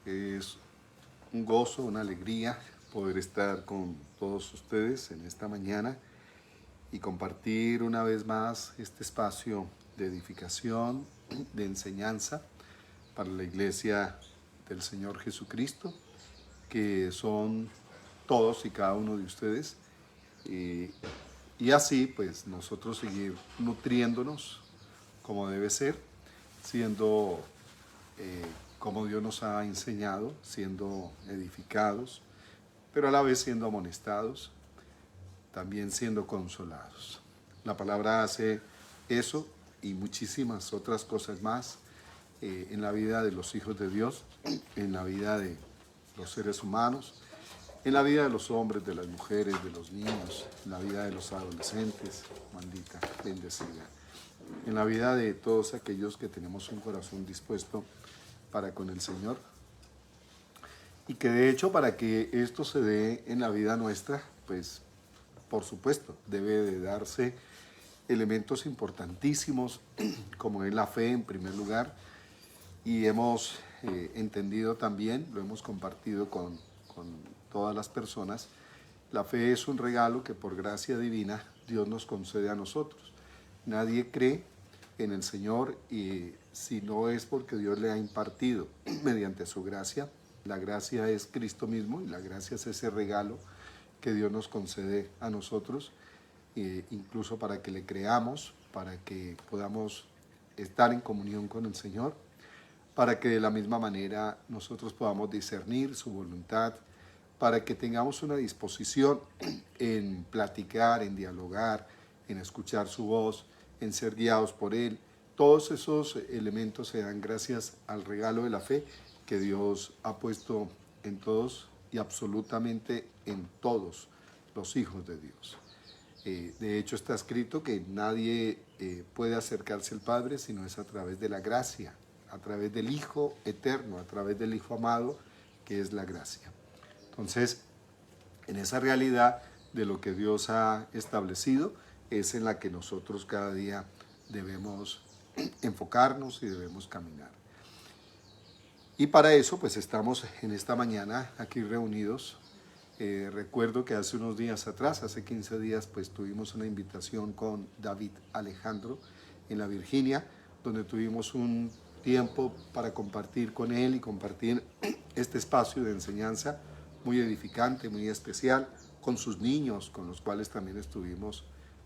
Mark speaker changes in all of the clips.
Speaker 1: Es un gozo, una alegría poder estar con todos ustedes en esta mañana y compartir una vez más este espacio de edificación, de enseñanza para la iglesia del Señor Jesucristo, que son todos y cada uno de ustedes. Y así pues nosotros seguir nutriéndonos como debe ser, siendo como Dios nos ha enseñado, siendo edificados, pero a la vez siendo amonestados, también siendo consolados. La palabra hace eso y muchísimas otras cosas más en la vida de los hijos de Dios, en la vida de los seres humanos, en la vida de los hombres, de las mujeres, de los niños, en la vida de los adolescentes, maldita, bendecida, en la vida de todos aquellos que tenemos un corazón dispuesto para con el Señor. Y que de hecho para que esto se dé en la vida nuestra, pues por supuesto debe de darse elementos importantísimos como es la fe en primer lugar, y hemos entendido también, lo hemos compartido con todas las personas, la fe es un regalo que por gracia divina Dios nos concede a nosotros. Nadie cree en el Señor y si no es porque Dios le ha impartido mediante su gracia. La gracia es Cristo mismo y la gracia es ese regalo que Dios nos concede a nosotros, incluso para que le creamos, para que podamos estar en comunión con el Señor, para que de la misma manera nosotros podamos discernir su voluntad, para que tengamos una disposición en platicar, en dialogar, en escuchar su voz, en ser guiados por Él. Todos esos elementos se dan gracias al regalo de la fe que Dios ha puesto en todos y absolutamente en todos los hijos de Dios. De hecho está escrito que nadie puede acercarse al Padre sino es a través de la gracia, a través del Hijo eterno, a través del Hijo amado, que es la gracia. Entonces, en esa realidad de lo que Dios ha establecido es en la que nosotros cada día debemos enfocarnos y debemos caminar. Y para eso pues estamos en esta mañana aquí reunidos. Recuerdo que hace unos días atrás, hace 15 días, pues tuvimos una invitación con David Alejandro en la Virginia, donde tuvimos un tiempo para compartir con él y compartir este espacio de enseñanza muy edificante, muy especial, con sus niños, con los cuales también estuvimos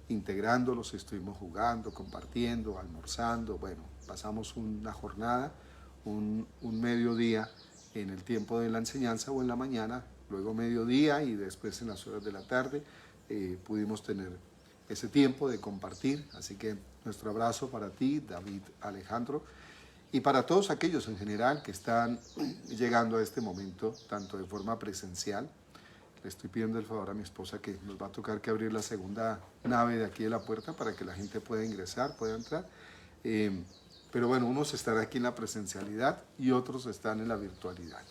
Speaker 1: integrándolos, estuvimos jugando, compartiendo, almorzando. Bueno, pasamos una jornada, un mediodía en el tiempo de la enseñanza o en la mañana, luego mediodía y después en las horas de la tarde pudimos tener ese tiempo de compartir. Así que nuestro abrazo para ti, David Alejandro, y para todos aquellos en general que están llegando a este momento, tanto de forma presencial. Le estoy pidiendo el favor a mi esposa que nos va a tocar que abrir la segunda nave de aquí de la puerta para que la gente pueda ingresar, pueda entrar. Pero bueno, unos están aquí en la presencialidad y otros están en la virtualidad.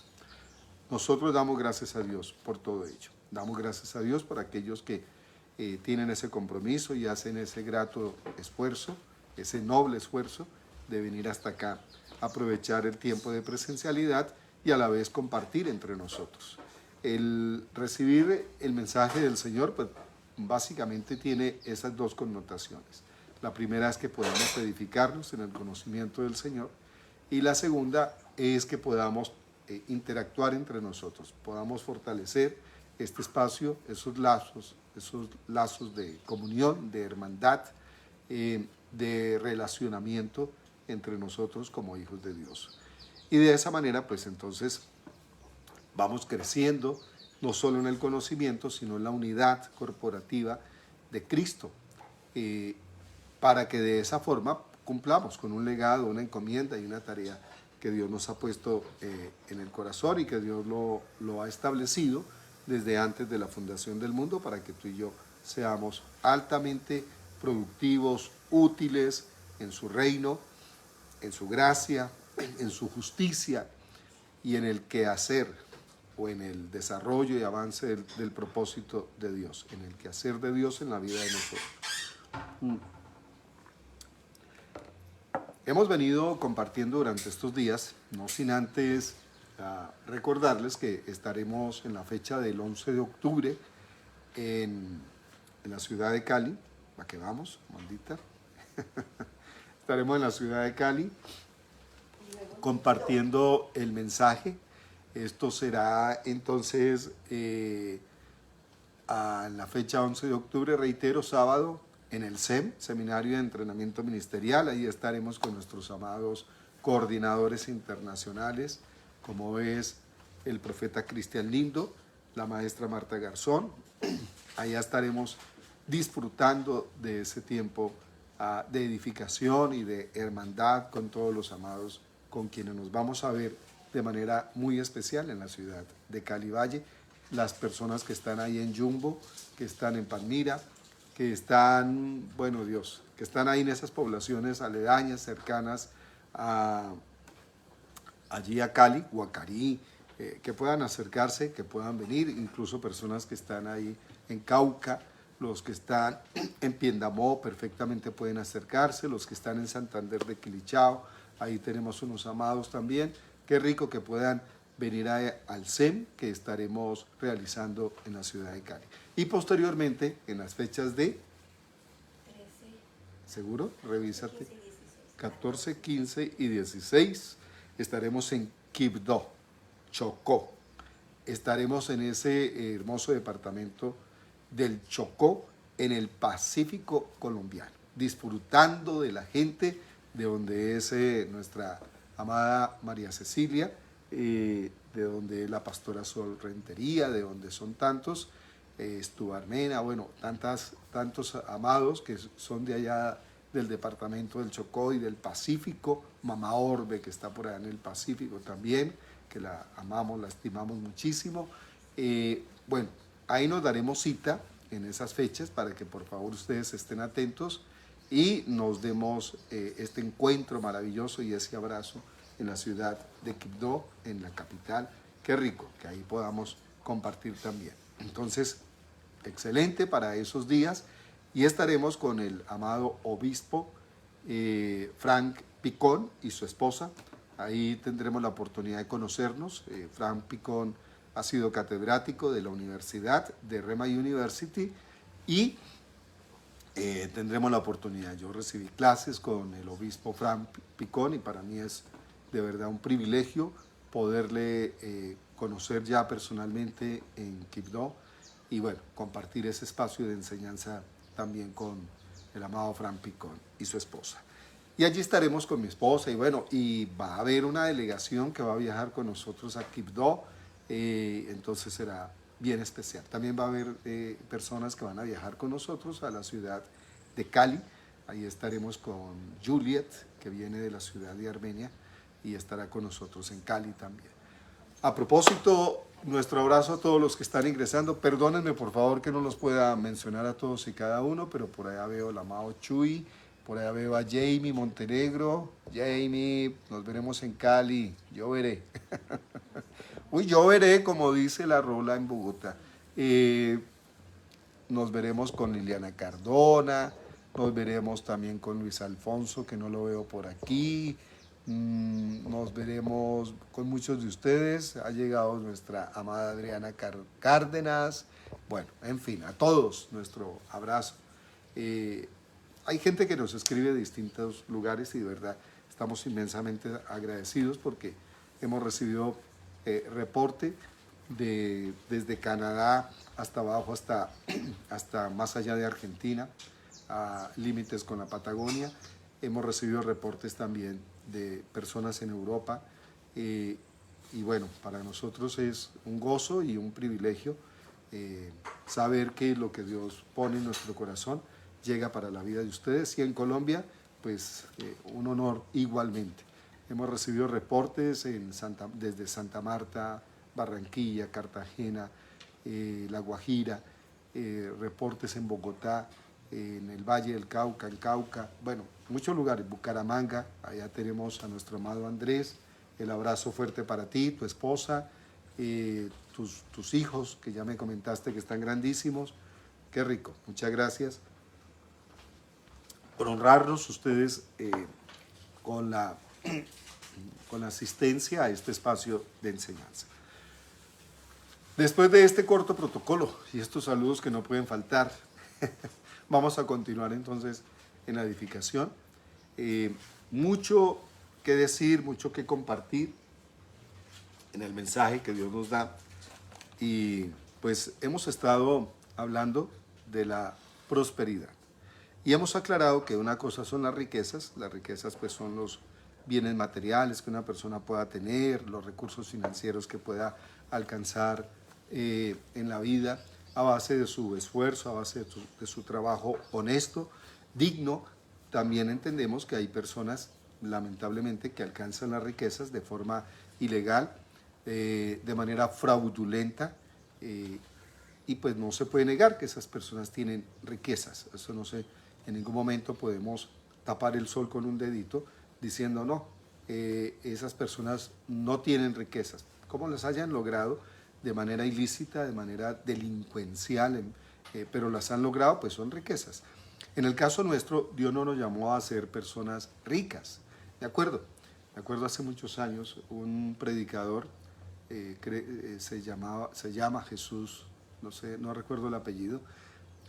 Speaker 1: Nosotros damos gracias a Dios por todo ello. Damos gracias a Dios por aquellos que tienen ese compromiso y hacen ese grato esfuerzo, ese noble esfuerzo de venir hasta acá, aprovechar el tiempo de presencialidad y a la vez compartir entre nosotros. El recibir el mensaje del Señor, pues básicamente tiene esas dos connotaciones. La primera es que podamos edificarnos en el conocimiento del Señor y la segunda es que podamos interactuar entre nosotros, podamos fortalecer este espacio, esos lazos de comunión, de hermandad, de relacionamiento entre nosotros como hijos de Dios. Y de esa manera, pues entonces vamos creciendo, no solo en el conocimiento, sino en la unidad corporativa de Cristo, para que de esa forma cumplamos con un legado, una encomienda y una tarea que Dios nos ha puesto en el corazón y que Dios lo ha establecido desde antes de la fundación del mundo para que tú y yo seamos altamente productivos, útiles en su reino, en su gracia, en su justicia y en el quehacer o en el desarrollo y avance del propósito de Dios, en el quehacer de Dios en la vida de nosotros. Hemos venido compartiendo durante estos días, no sin antes recordarles que estaremos en la fecha del 11 de octubre en la ciudad de Cali. ¿Para qué vamos, maldita? Estaremos en la ciudad de Cali compartiendo el mensaje. Esto será entonces a la fecha 11 de octubre, reitero, sábado, en el SEM, Seminario de Entrenamiento Ministerial. Ahí estaremos con nuestros amados coordinadores internacionales, como es el profeta Cristian Lindo, la maestra Marta Garzón. Allá estaremos disfrutando de ese tiempo de edificación y de hermandad con todos los amados con quienes nos vamos a ver de manera muy especial en la ciudad de Cali Valle. Las personas que están ahí en Jumbo, que están en Palmira, que están, bueno Dios, que están ahí en esas poblaciones aledañas, cercanas allí a Cali, Guacarí, que puedan acercarse, que puedan venir, incluso personas que están ahí en Cauca, los que están en Piendamó perfectamente pueden acercarse, los que están en Santander de Quilichao, ahí tenemos unos amados también. Qué rico que puedan venir al SEM que estaremos realizando en la ciudad de Cali. Y posteriormente, en las fechas de 13. ¿Seguro? Revísate. 14, 15 y 16 estaremos en Quibdó, Chocó. Estaremos en ese hermoso departamento del Chocó, en el Pacífico colombiano, disfrutando de la gente, de donde es nuestra amada María Cecilia, de donde es la pastora Sol Rentería, de donde son tantos, Estubarmena, bueno, tantos amados que son de allá del departamento del Chocó y del Pacífico, Mamá Orbe, que está por allá en el Pacífico también, que la amamos, la estimamos muchísimo. Bueno, ahí nos daremos cita en esas fechas para que por favor ustedes estén atentos y nos demos este encuentro maravilloso y ese abrazo en la ciudad de Quibdó, en la capital. Qué rico que ahí podamos compartir también. Entonces, excelente para esos días y estaremos con el amado obispo Frank Picón y su esposa. Ahí tendremos la oportunidad de conocernos. Frank Picón ha sido catedrático de la Universidad de Rema University y tendremos la oportunidad. Yo recibí clases con el obispo Frank Picón y para mí es de verdad un privilegio poderle conocer ya personalmente en Quibdó y bueno, compartir ese espacio de enseñanza también con el amado Frank Picón y su esposa. Y allí estaremos con mi esposa y bueno, y va a haber una delegación que va a viajar con nosotros a Quibdó, entonces será bien especial. También va a haber personas que van a viajar con nosotros a la ciudad de Cali. Ahí estaremos con Juliet, que viene de la ciudad de Armenia, y estará con nosotros en Cali también. A propósito, nuestro abrazo a todos los que están ingresando. Perdónenme, por favor, que no los pueda mencionar a todos y cada uno, pero por allá veo al amado Chuy, por allá veo a Jamie Montenegro. Jamie, nos veremos en Cali. Yo veré. Uy, yo veré, como dice la rola en Bogotá. Nos veremos con Liliana Cardona, nos veremos también con Luis Alfonso, que no lo veo por aquí. Nos veremos con muchos de ustedes. Ha llegado nuestra amada Adriana Cárdenas. Bueno, en fin, a todos nuestro abrazo. Hay gente que nos escribe de distintos lugares y de verdad estamos inmensamente agradecidos porque hemos recibido reporte desde Canadá hasta abajo, hasta más allá de Argentina, a límites con la Patagonia. Hemos recibido reportes también de personas en Europa y bueno, para nosotros es un gozo y un privilegio saber que lo que Dios pone en nuestro corazón llega para la vida de ustedes y en Colombia pues un honor igualmente. Hemos recibido reportes desde Santa Marta, Barranquilla, Cartagena, La Guajira, reportes en Bogotá, en el Valle del Cauca, en Cauca, bueno, muchos lugares, Bucaramanga, allá tenemos a nuestro amado Andrés, el abrazo fuerte para ti, tu esposa, tus hijos, que ya me comentaste que están grandísimos, qué rico, muchas gracias por honrarnos ustedes con con la asistencia a este espacio de enseñanza. Después de este corto protocolo y estos saludos que no pueden faltar, vamos a continuar entonces en la edificación. Mucho que decir, mucho que compartir en el mensaje que Dios nos da. Y pues hemos estado hablando de la prosperidad. Y hemos aclarado que una cosa son las riquezas pues son los bienes materiales que una persona pueda tener, los recursos financieros que pueda alcanzar en la vida a base de su esfuerzo, a base de su trabajo honesto, digno. También entendemos que hay personas, lamentablemente, que alcanzan las riquezas de forma ilegal, de manera fraudulenta, y pues no se puede negar que esas personas tienen riquezas. Eso no se, en ningún momento podemos tapar el sol con un dedito diciendo no, esas personas no tienen riquezas. Como las hayan logrado de manera ilícita, de manera delincuencial, pero las han logrado, pues son riquezas. En el caso nuestro, Dios no nos llamó a ser personas ricas, ¿de acuerdo? Me acuerdo hace muchos años, un predicador, se llama Jesús, no sé, no recuerdo el apellido,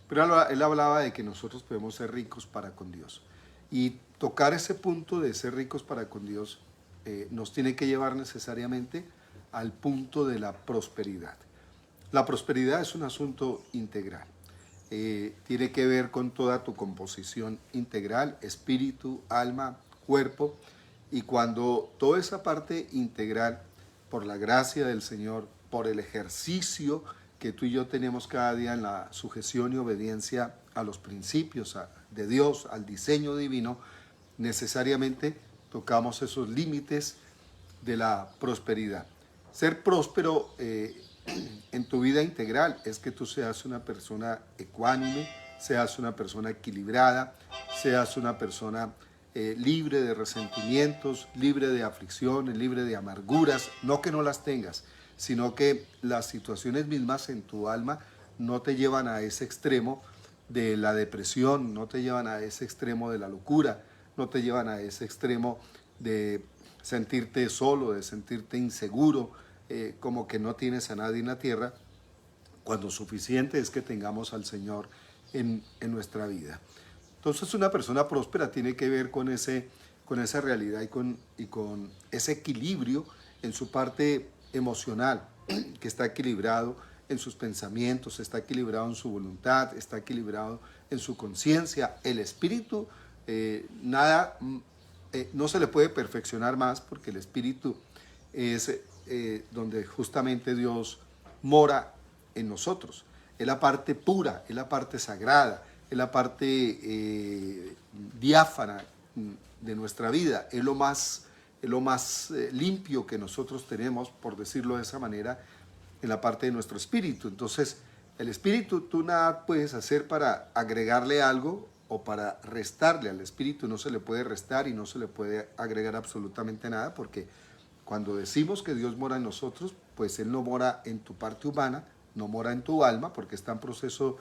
Speaker 1: pero él hablaba de que nosotros podemos ser ricos para con Dios. Y tocar ese punto de ser ricos para con Dios nos tiene que llevar necesariamente al punto de la prosperidad. La prosperidad es un asunto integral. Tiene que ver con toda tu composición integral, espíritu, alma, cuerpo. Y cuando toda esa parte integral, por la gracia del Señor, por el ejercicio que tú y yo tenemos cada día en la sujeción y obediencia a los principios de Dios, al diseño divino, necesariamente tocamos esos límites de la prosperidad. Ser próspero en tu vida integral es que tú seas una persona ecuánime, seas una persona equilibrada, seas una persona libre de resentimientos, libre de aflicciones, libre de amarguras, no que no las tengas, sino que las situaciones mismas en tu alma no te llevan a ese extremo de la depresión, no te llevan a ese extremo de la locura, no te llevan a ese extremo de sentirte solo, de sentirte inseguro, como que no tienes a nadie en la tierra, cuando suficiente es que tengamos al Señor en nuestra vida. Entonces una persona próspera tiene que ver con esa realidad y con ese equilibrio en su parte emocional, que está equilibrado en sus pensamientos, está equilibrado en su voluntad, está equilibrado en su conciencia. El espíritu, no se le puede perfeccionar más, porque el espíritu es donde justamente Dios mora en nosotros. Es la parte pura, es la parte sagrada, es la parte diáfana de nuestra vida, es lo más limpio que nosotros tenemos, por decirlo de esa manera, en la parte de nuestro espíritu. Entonces, el espíritu, tú nada puedes hacer para agregarle algo o para restarle. Al espíritu no se le puede restar y no se le puede agregar absolutamente nada, porque cuando decimos que Dios mora en nosotros, pues Él no mora en tu parte humana, no mora en tu alma, porque está en proceso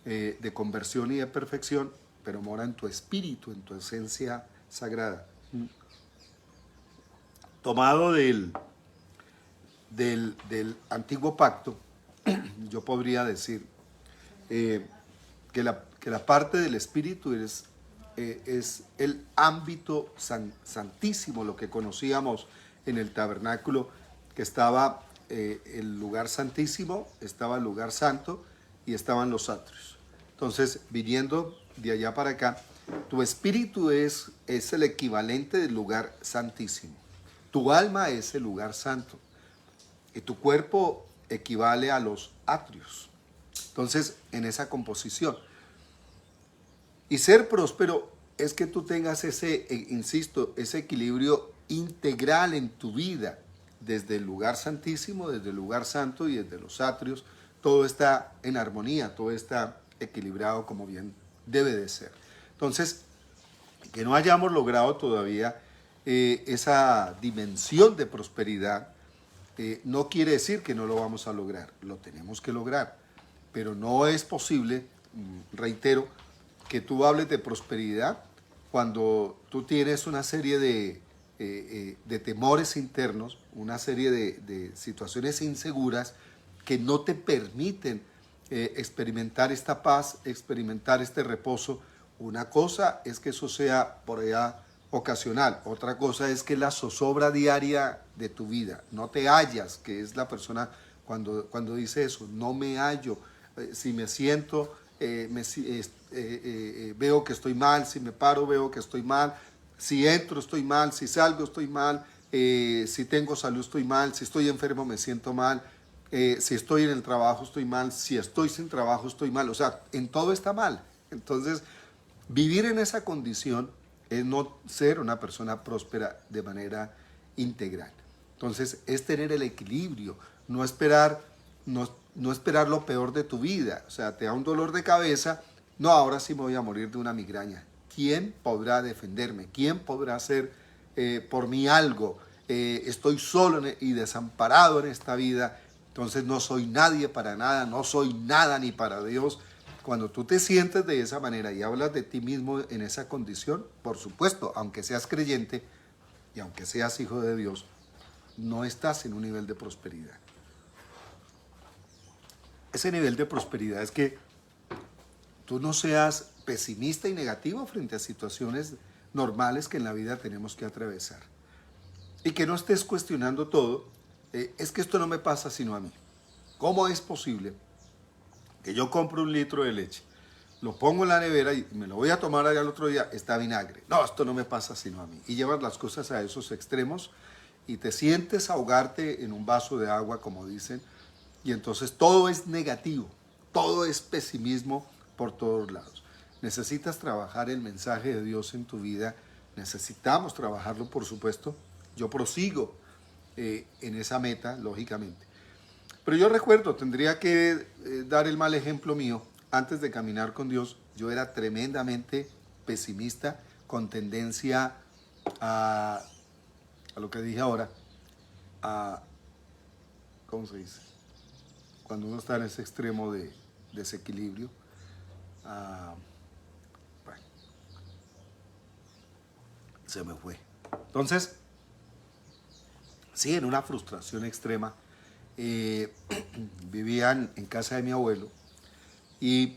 Speaker 1: de conversión y de perfección, pero mora en tu espíritu, en tu esencia sagrada. Tomado del antiguo pacto, yo podría decir que la parte del espíritu es el ámbito santísimo, lo que conocíamos en el tabernáculo, que estaba el lugar santísimo, estaba el lugar santo y estaban los atrios. Entonces, viniendo de allá para acá, tu espíritu es el equivalente del lugar santísimo. Tu alma es el lugar santo. Y tu cuerpo equivale a los atrios. Entonces, en esa composición. Y ser próspero es que tú tengas ese equilibrio integral en tu vida, desde el lugar santísimo, desde el lugar santo y desde los atrios. Todo está en armonía, todo está equilibrado como bien debe de ser. Entonces, que no hayamos logrado todavía esa dimensión de prosperidad, no quiere decir que no lo vamos a lograr, lo tenemos que lograr, pero no es posible, reitero, que tú hables de prosperidad cuando tú tienes una serie de de temores internos, una serie de situaciones inseguras que no te permiten experimentar esta paz, experimentar este reposo. Una cosa es que eso sea por allá ocasional, otra cosa es que la zozobra diaria de tu vida, no te hallas, que es la persona cuando dice eso, no me hallo, si me siento, veo que estoy mal, si me paro veo que estoy mal, si entro estoy mal, si salgo estoy mal, si tengo salud estoy mal, si estoy enfermo me siento mal, si estoy en el trabajo estoy mal, si estoy sin trabajo estoy mal, o sea, en todo está mal. Entonces, vivir en esa condición es no ser una persona próspera de manera integral. Entonces, es tener el equilibrio, no esperar, no esperar lo peor de tu vida. O sea, te da un dolor de cabeza, no, ahora sí me voy a morir de una migraña. ¿Quién podrá defenderme? ¿Quién podrá hacer por mí algo? Estoy solo y desamparado en esta vida, entonces no soy nadie para nada, no soy nada ni para Dios. Cuando tú te sientes de esa manera y hablas de ti mismo en esa condición, por supuesto, aunque seas creyente y aunque seas hijo de Dios, no estás en un nivel de prosperidad. Ese nivel de prosperidad es que tú no seas pesimista y negativo frente a situaciones normales que en la vida tenemos que atravesar. Y que no estés cuestionando todo, es que esto no me pasa sino a mí. ¿Cómo es posible que yo compro un litro de leche, lo pongo en la nevera y me lo voy a tomar allá al otro día, está vinagre? No, esto no me pasa sino a mí. Y llevas las cosas a esos extremos y te sientes ahogarte en un vaso de agua, como dicen, y entonces todo es negativo, todo es pesimismo por todos lados. Necesitas trabajar el mensaje de Dios en tu vida, necesitamos trabajarlo, por supuesto. Yo prosigo en esa meta, lógicamente. Pero yo recuerdo, tendría que dar el mal ejemplo mío. Antes de caminar con Dios, yo era tremendamente pesimista, con tendencia a lo que dije ahora, a, ¿cómo se dice? Cuando uno está en ese extremo de desequilibrio. Bueno, se me fue. Entonces, sí, en una frustración extrema. Vivían en casa de mi abuelo y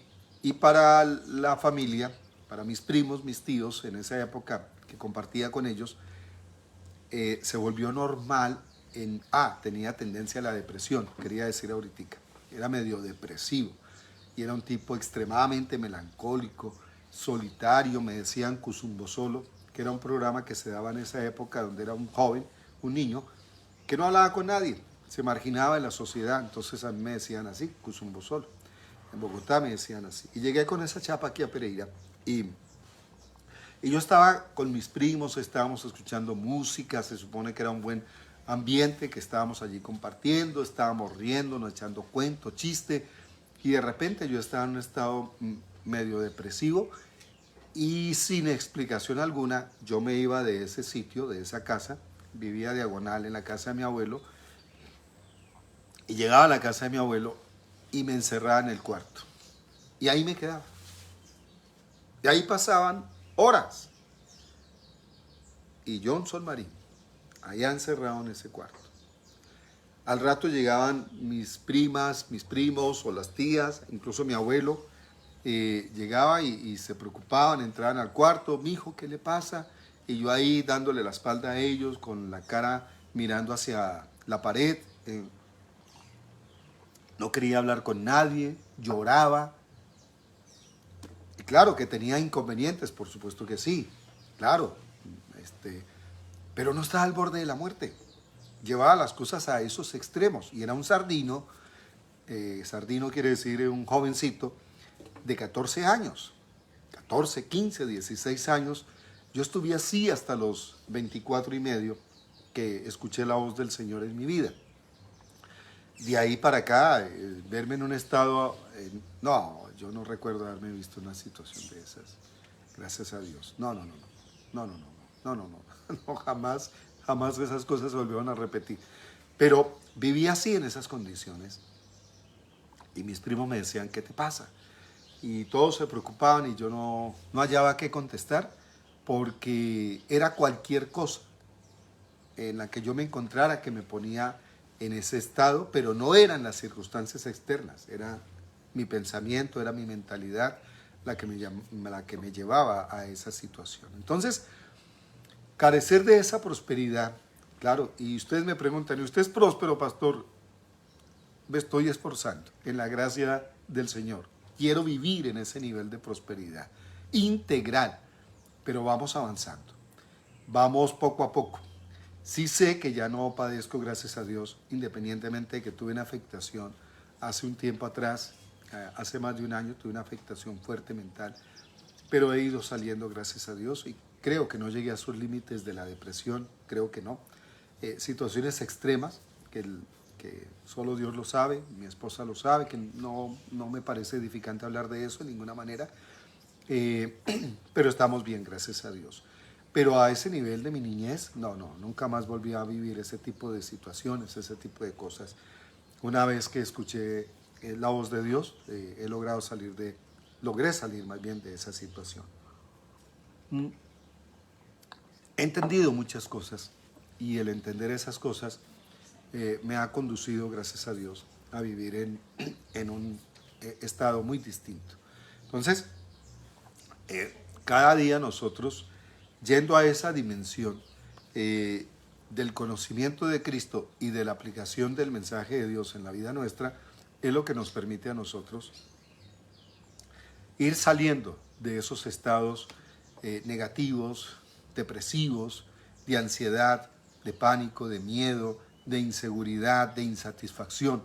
Speaker 1: para la familia, para mis primos, mis tíos, en esa época que compartía con ellos, se volvió normal tenía tendencia a la depresión, quería decir ahorita, era medio depresivo y era un tipo extremadamente melancólico, solitario, me decían Cusumbo Solo, que era un programa que se daba en esa época donde era un joven, un niño, que no hablaba con nadie, se marginaba en la sociedad, entonces a mí me decían así, Cusumbo Solo. En Bogotá me decían así. Y llegué con esa chapa aquí a Pereira y yo estaba con mis primos, estábamos escuchando música, se supone que era un buen ambiente, que estábamos allí compartiendo, estábamos riéndonos, echando cuentos, chiste, y de repente yo estaba en un estado medio depresivo y sin explicación alguna yo me iba de ese sitio, de esa casa, vivía diagonal en la casa de mi abuelo, y llegaba a la casa de mi abuelo y me encerraba en el cuarto. Y ahí me quedaba. Y ahí pasaban horas. Y yo, un sol marín, allá encerrado en ese cuarto. Al rato llegaban mis primas, mis primos o las tías, incluso mi abuelo, llegaba y se preocupaban, entraban al cuarto, mi hijo, ¿qué le pasa? Y yo ahí dándole la espalda a ellos, con la cara mirando hacia la pared. No quería hablar con nadie, lloraba. Y claro que tenía inconvenientes, por supuesto que sí, claro, pero no estaba al borde de la muerte. Llevaba las cosas a esos extremos y era un sardino, sardino quiere decir un jovencito de 14 años, 14, 15, 16 años. Yo estuve así hasta los 24 y medio que escuché la voz del Señor en mi vida. De ahí para acá, verme en un estado, no, yo no recuerdo haberme visto en una situación de esas, gracias a Dios. No, no, no, no, no, no, no, no, no, no, no, jamás, jamás esas cosas se volvieron a repetir. Pero viví así en esas condiciones y mis primos me decían, ¿qué te pasa? Y todos se preocupaban y yo no hallaba qué contestar porque era cualquier cosa. en la que yo me encontrara que me ponía en ese estado, pero no eran las circunstancias externas, era mi pensamiento, era mi mentalidad la que me llevaba a esa situación. Entonces, carecer de esa prosperidad, claro, y ustedes me preguntan, ¿y usted es próspero, pastor? Me estoy esforzando en la gracia del Señor. Quiero vivir en ese nivel de prosperidad integral, pero vamos avanzando. Vamos poco a poco. Sí sé que ya no padezco, gracias a Dios, independientemente de que tuve una afectación hace un tiempo atrás, hace más de un año, tuve una afectación fuerte mental, pero he ido saliendo, gracias a Dios, y creo que no llegué a sus límites de la depresión, creo que no. Situaciones extremas que solo Dios lo sabe, mi esposa lo sabe, que no me parece edificante hablar de eso de ninguna manera, pero estamos bien, gracias a Dios. Pero a ese nivel de mi niñez, nunca más volví a vivir ese tipo de situaciones, ese tipo de cosas. Una vez que escuché la voz de Dios, logré salir más bien de esa situación. He entendido muchas cosas y el entender esas cosas me ha conducido, gracias a Dios, a vivir en un estado muy distinto. Entonces, cada día nosotros, yendo a esa dimensión del conocimiento de Cristo y de la aplicación del mensaje de Dios en la vida nuestra, es lo que nos permite a nosotros ir saliendo de esos estados negativos, depresivos, de ansiedad, de pánico, de miedo, de inseguridad, de insatisfacción.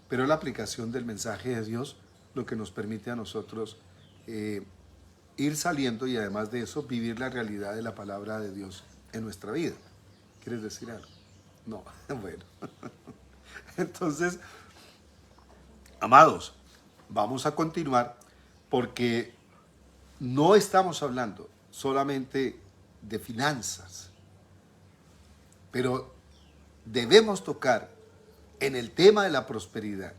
Speaker 1: Pero la aplicación del mensaje de Dios lo que nos permite a nosotros ir saliendo y además de eso vivir la realidad de la palabra de Dios en nuestra vida. ¿Quieres decir algo? No, bueno. Entonces, amados, vamos a continuar porque no estamos hablando solamente de finanzas, pero debemos tocar en el tema de la prosperidad,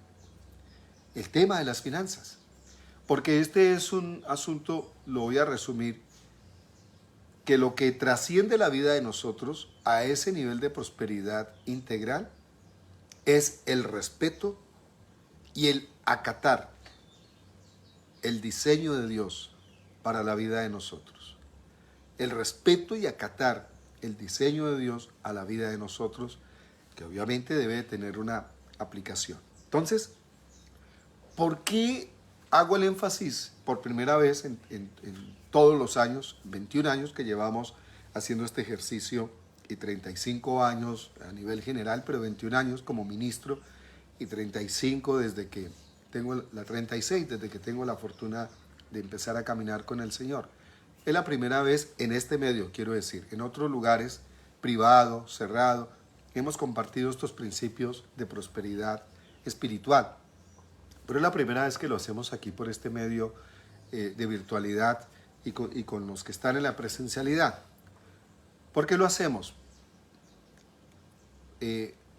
Speaker 1: el tema de las finanzas, porque este es un asunto, lo voy a resumir, que lo que trasciende la vida de nosotros a ese nivel de prosperidad integral es el respeto y el acatar el diseño de Dios para la vida de nosotros. El respeto y acatar el diseño de Dios a la vida de nosotros, que obviamente debe tener una aplicación. Entonces, ¿por qué hago el énfasis por primera vez en todos los años, 21 años que llevamos haciendo este ejercicio y 35 años a nivel general, pero 21 años como ministro y 35 desde que tengo 36 desde que tengo la fortuna de empezar a caminar con el Señor? Es la primera vez en este medio, quiero decir, en otros lugares, privado, cerrado, hemos compartido estos principios de prosperidad espiritual. Pero es la primera vez que lo hacemos aquí por este medio de virtualidad y con los que están en la presencialidad. ¿Por qué lo hacemos?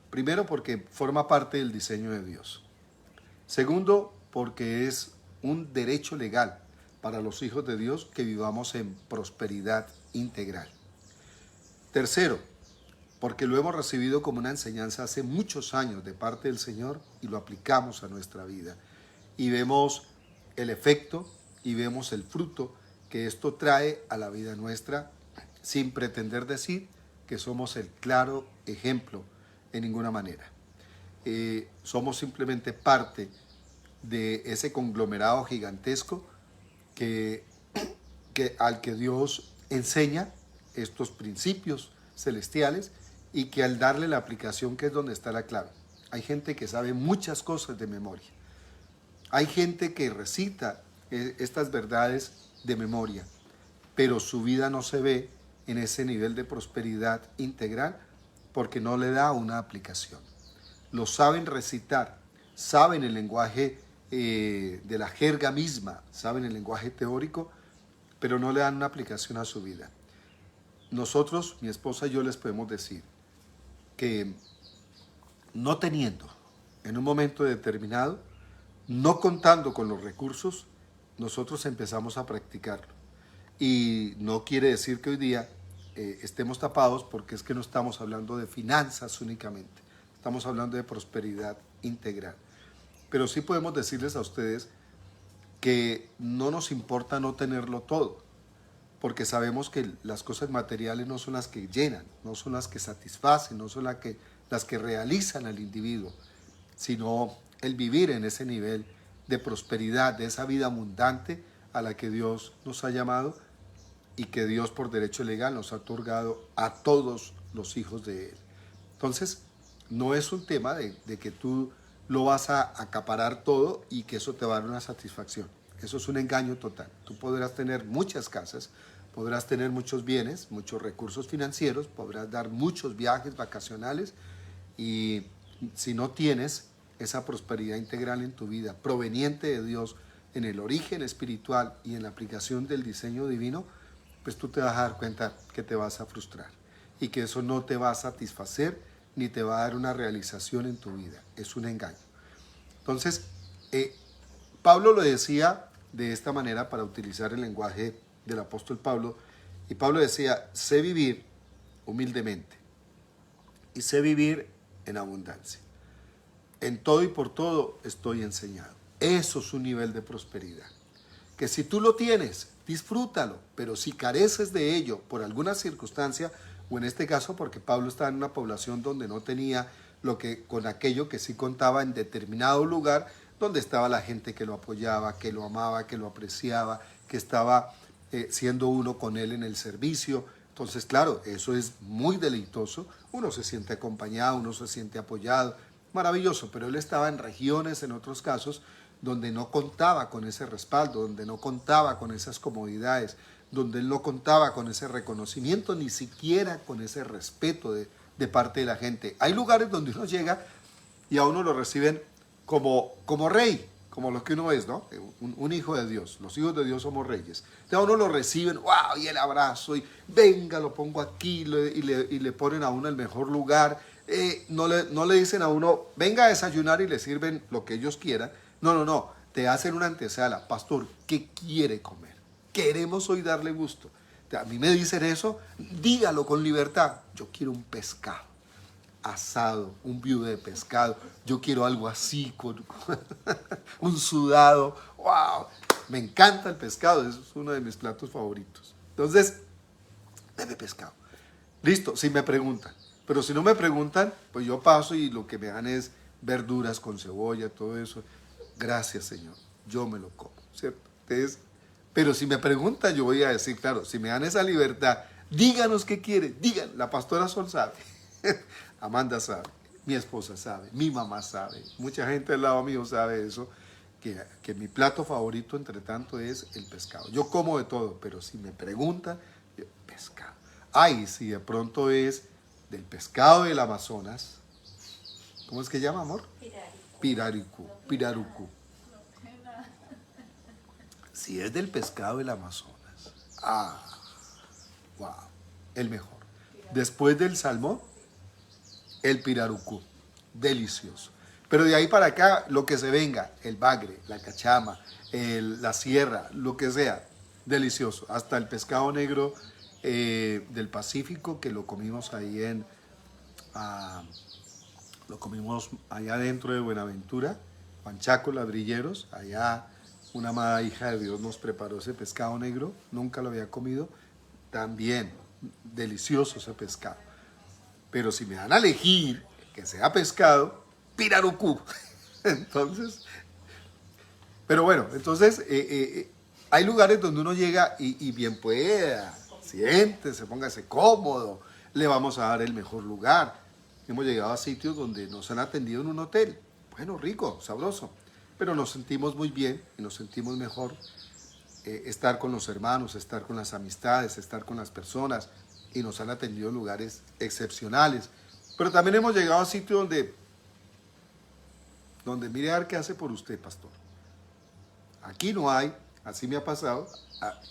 Speaker 1: Primero, porque forma parte del diseño de Dios. Segundo, porque es un derecho legal para los hijos de Dios que vivamos en prosperidad integral. Tercero, porque lo hemos recibido como una enseñanza hace muchos años de parte del Señor y lo aplicamos a nuestra vida. Y vemos el efecto y vemos el fruto que esto trae a la vida nuestra, sin pretender decir que somos el claro ejemplo en ninguna manera. Somos simplemente parte de ese conglomerado gigantesco al que Dios enseña estos principios celestiales y que al darle la aplicación, que es donde está la clave. Hay gente que sabe muchas cosas de memoria. Hay gente que recita estas verdades de memoria, pero su vida no se ve en ese nivel de prosperidad integral porque no le da una aplicación. Lo saben recitar, saben el lenguaje de la jerga misma, saben el lenguaje teórico, pero no le dan una aplicación a su vida. Nosotros, mi esposa y yo, les podemos decir que no teniendo en un momento determinado, no contando con los recursos, nosotros empezamos a practicarlo. Y no quiere decir que hoy día estemos tapados, porque es que no estamos hablando de finanzas únicamente, estamos hablando de prosperidad integral. Pero sí podemos decirles a ustedes que no nos importa no tenerlo todo, porque sabemos que las cosas materiales no son las que llenan, no son las que satisfacen, no son las que realizan al individuo, sino el vivir en ese nivel de prosperidad, de esa vida abundante a la que Dios nos ha llamado y que Dios por derecho legal nos ha otorgado a todos los hijos de Él. Entonces, no es un tema de que tú lo vas a acaparar todo y que eso te va a dar una satisfacción. Eso es un engaño total. Tú podrás tener muchas casas, podrás tener muchos bienes, muchos recursos financieros, podrás dar muchos viajes vacacionales y si no tienes esa prosperidad integral en tu vida, proveniente de Dios, en el origen espiritual y en la aplicación del diseño divino, pues tú te vas a dar cuenta que te vas a frustrar y que eso no te va a satisfacer ni te va a dar una realización en tu vida. Es un engaño. Entonces, Pablo lo decía de esta manera para utilizar el lenguaje del apóstol Pablo, y Pablo decía, sé vivir humildemente y sé vivir en abundancia. En todo y por todo estoy enseñado. Eso es un nivel de prosperidad. Que si tú lo tienes, disfrútalo, pero si careces de ello por alguna circunstancia, o en este caso porque Pablo estaba en una población donde no tenía lo que con aquello que sí contaba en determinado lugar, donde estaba la gente que lo apoyaba, que lo amaba, que lo apreciaba, que estaba siendo uno con él en el servicio. Entonces, claro, eso es muy deleitoso. Uno se siente acompañado, uno se siente apoyado, maravilloso, pero él estaba en regiones, en otros casos, donde no contaba con ese respaldo, donde no contaba con esas comodidades, donde él no contaba con ese reconocimiento, ni siquiera con ese respeto de parte de la gente. Hay lugares donde uno llega y a uno lo reciben como rey, como lo que uno es, ¿no? Un hijo de Dios. Los hijos de Dios somos reyes. Entonces a uno lo reciben, wow, y el abrazo, y venga, lo pongo aquí, y le ponen a uno el mejor lugar. No le dicen a uno, venga a desayunar y le sirven lo que ellos quieran. No, no, no. Te hacen una antesala. Pastor, ¿qué quiere comer? Queremos hoy darle gusto. A mí me dicen eso, dígalo con libertad. Yo quiero un pescado asado, un viudo de pescado. Yo quiero algo así, con un sudado. ¡Wow! Me encanta el pescado, eso es uno de mis platos favoritos. Entonces, deme pescado. Listo, si me preguntan. Pero si no me preguntan, pues yo paso y lo que me dan es verduras con cebolla, todo eso. Gracias, Señor. Yo me lo como, ¿cierto? Entonces, pero si me preguntan, yo voy a decir, claro, si me dan esa libertad, díganos qué quiere, digan, la pastora Sol sabe. Amanda sabe, mi esposa sabe, mi mamá sabe, mucha gente al lado mío sabe eso, que mi plato favorito entre tanto es el pescado. Yo como de todo, pero si me preguntan, pescado. Ay, si de pronto es del pescado del Amazonas, ¿cómo es que llama, amor? Pirarucú. Pirarucú. Si es del pescado del Amazonas, wow, el mejor. Después del salmón, el pirarucú, delicioso. Pero de ahí para acá, lo que se venga, el bagre, la cachama, la sierra, lo que sea, delicioso. Hasta el pescado negro del Pacífico, que lo comimos ahí lo comimos allá dentro de Buenaventura, Panchaco, Ladrilleros, allá una amada hija de Dios nos preparó ese pescado negro, nunca lo había comido, también delicioso ese pescado. Pero si me dan a elegir que sea pescado, pirarucú. Entonces, pero bueno, entonces hay lugares donde uno llega y bien pueda, siéntese, póngase cómodo, le vamos a dar el mejor lugar. Hemos llegado a sitios donde nos han atendido en un hotel. Bueno, rico, sabroso, pero nos sentimos muy bien y nos sentimos mejor estar con los hermanos, estar con las amistades, estar con las personas, y nos han atendido en lugares excepcionales. Pero también hemos llegado a sitios donde mire a ver qué hace por usted, pastor. Aquí no hay, así me ha pasado.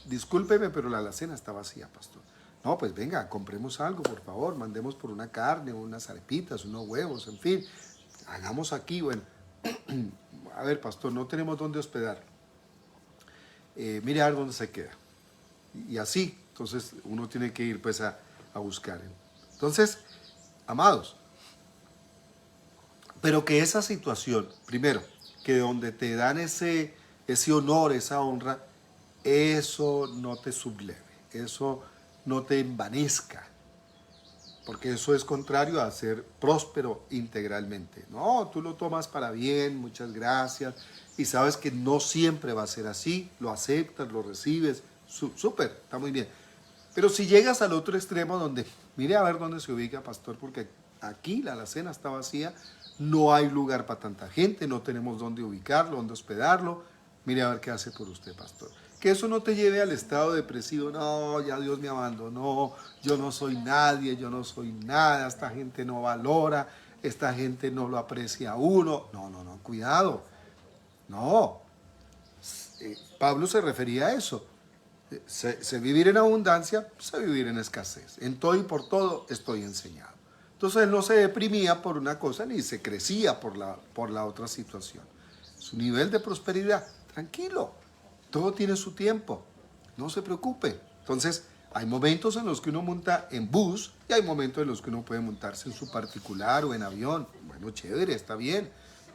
Speaker 1: Discúlpeme, pero la alacena está vacía, pastor. No, pues venga, compremos algo, por favor, mandemos por una carne, unas arepitas, unos huevos, en fin. Hagamos aquí, bueno. A ver, pastor, no tenemos dónde hospedar. Mire a ver dónde se queda. Y así, entonces uno tiene que ir pues a a buscar. Entonces, amados, pero que esa situación, primero, que donde te dan ese honor, esa honra, eso no te subleve, eso no te envanezca, porque eso es contrario a ser próspero integralmente. No, tú lo tomas para bien, muchas gracias, y sabes que no siempre va a ser así, lo aceptas, lo recibes, súper, está muy bien. Pero si llegas al otro extremo donde, mire a ver dónde se ubica, pastor, porque aquí la alacena está vacía, no hay lugar para tanta gente, no tenemos dónde ubicarlo, dónde hospedarlo, mire a ver qué hace por usted, pastor. Que eso no te lleve al estado depresivo, no, ya Dios me abandonó, yo no soy nadie, yo no soy nada, esta gente no valora, esta gente no lo aprecia a uno. No, no, no, cuidado. No, Pablo se refería a eso. Sé vivir en abundancia, sé vivir en escasez. En todo y por todo estoy enseñado. Entonces él no se deprimía por una cosa ni se crecía por la otra situación. Su nivel de prosperidad, tranquilo, todo tiene su tiempo, no se preocupe. Entonces hay momentos en los que uno monta en bus y hay momentos en los que uno puede montarse en su particular o en avión. Bueno, chévere, está bien.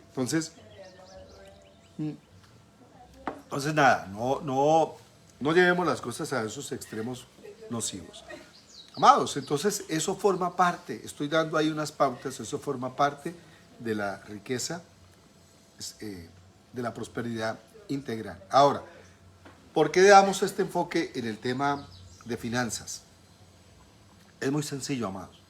Speaker 1: Entonces nada, no llevemos las cosas a esos extremos nocivos. Amados, entonces eso forma parte, estoy dando ahí unas pautas, eso forma parte de la riqueza, de la prosperidad integral. Ahora, ¿por qué damos este enfoque en el tema de finanzas? Es muy sencillo, amados.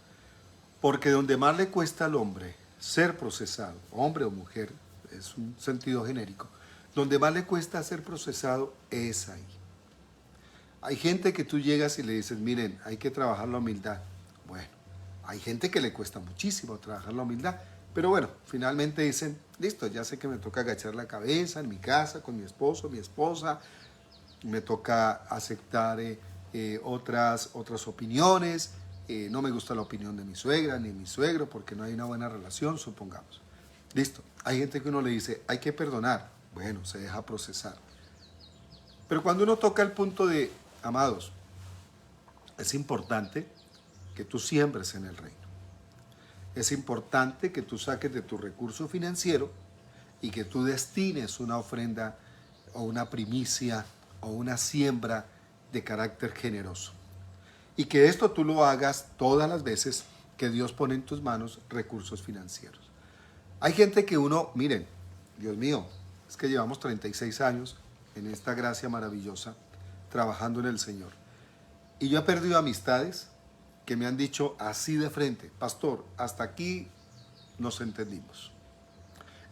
Speaker 1: Porque donde más le cuesta al hombre ser procesado, hombre o mujer, es un sentido genérico, donde más le cuesta ser procesado es ahí. Hay gente que tú llegas y le dices, miren, hay que trabajar la humildad. Bueno, hay gente que le cuesta muchísimo trabajar la humildad, pero bueno, finalmente dicen, listo, ya sé que me toca agachar la cabeza en mi casa con mi esposo, mi esposa, me toca aceptar otras opiniones, no me gusta la opinión de mi suegra ni mi suegro porque no hay una buena relación, supongamos. Listo, hay gente que uno le dice, hay que perdonar, bueno, se deja procesar. Pero cuando uno toca el punto de, amados, es importante que tú siembres en el reino. Es importante que tú saques de tu recurso financiero y que tú destines una ofrenda o una primicia o una siembra de carácter generoso. Y que esto tú lo hagas todas las veces que Dios pone en tus manos recursos financieros. Hay gente que uno, miren, Dios mío, es que llevamos 36 años en esta gracia maravillosa, trabajando en el Señor. Y yo he perdido amistades que me han dicho así de frente, pastor, hasta aquí nos entendimos.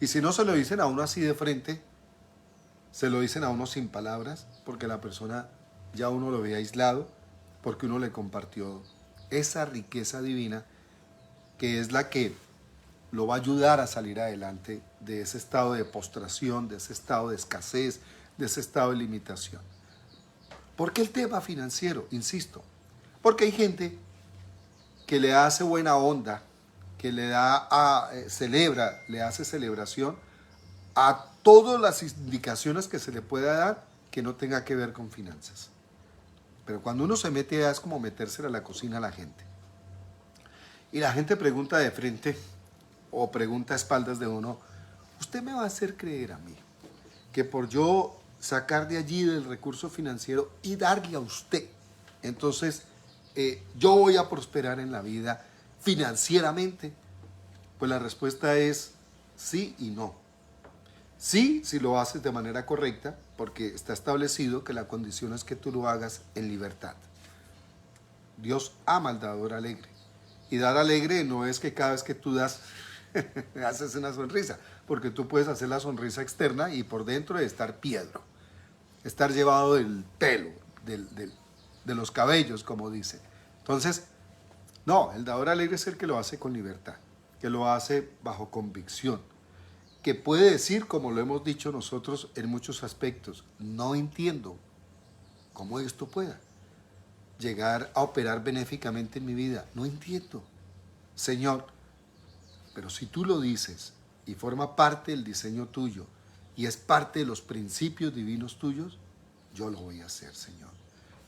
Speaker 1: Y si no se lo dicen a uno así de frente, se lo dicen a uno sin palabras, porque la persona ya uno lo ve aislado, porque uno le compartió esa riqueza divina que es la que lo va a ayudar a salir adelante de ese estado de postración, de ese estado de escasez, de ese estado de limitación. ¿Por qué el tema financiero? Insisto, porque hay gente que le hace buena onda, que le celebra, le hace celebración a todas las indicaciones que se le pueda dar que no tenga que ver con finanzas. Pero cuando uno se mete es como meterse a la cocina a la gente. Y la gente pregunta de frente o pregunta a espaldas de uno, ¿usted me va a hacer creer a mí que por yo sacar de allí del recurso financiero y darle a usted, entonces yo voy a prosperar en la vida financieramente? Pues la respuesta es sí y no. Sí, si lo haces de manera correcta, porque está establecido que la condición es que tú lo hagas en libertad. Dios ama al dador alegre. Y dar alegre no es que cada vez que tú das, haces una sonrisa, porque tú puedes hacer la sonrisa externa y por dentro estar piedro, estar llevado del pelo, de los cabellos, como dice. Entonces, no, el dador alegre es el que lo hace con libertad, que lo hace bajo convicción, que puede decir, como lo hemos dicho nosotros en muchos aspectos, no entiendo cómo esto pueda llegar a operar benéficamente en mi vida. No entiendo, Señor, pero si tú lo dices y forma parte del diseño tuyo y es parte de los principios divinos tuyos, yo lo voy a hacer, Señor.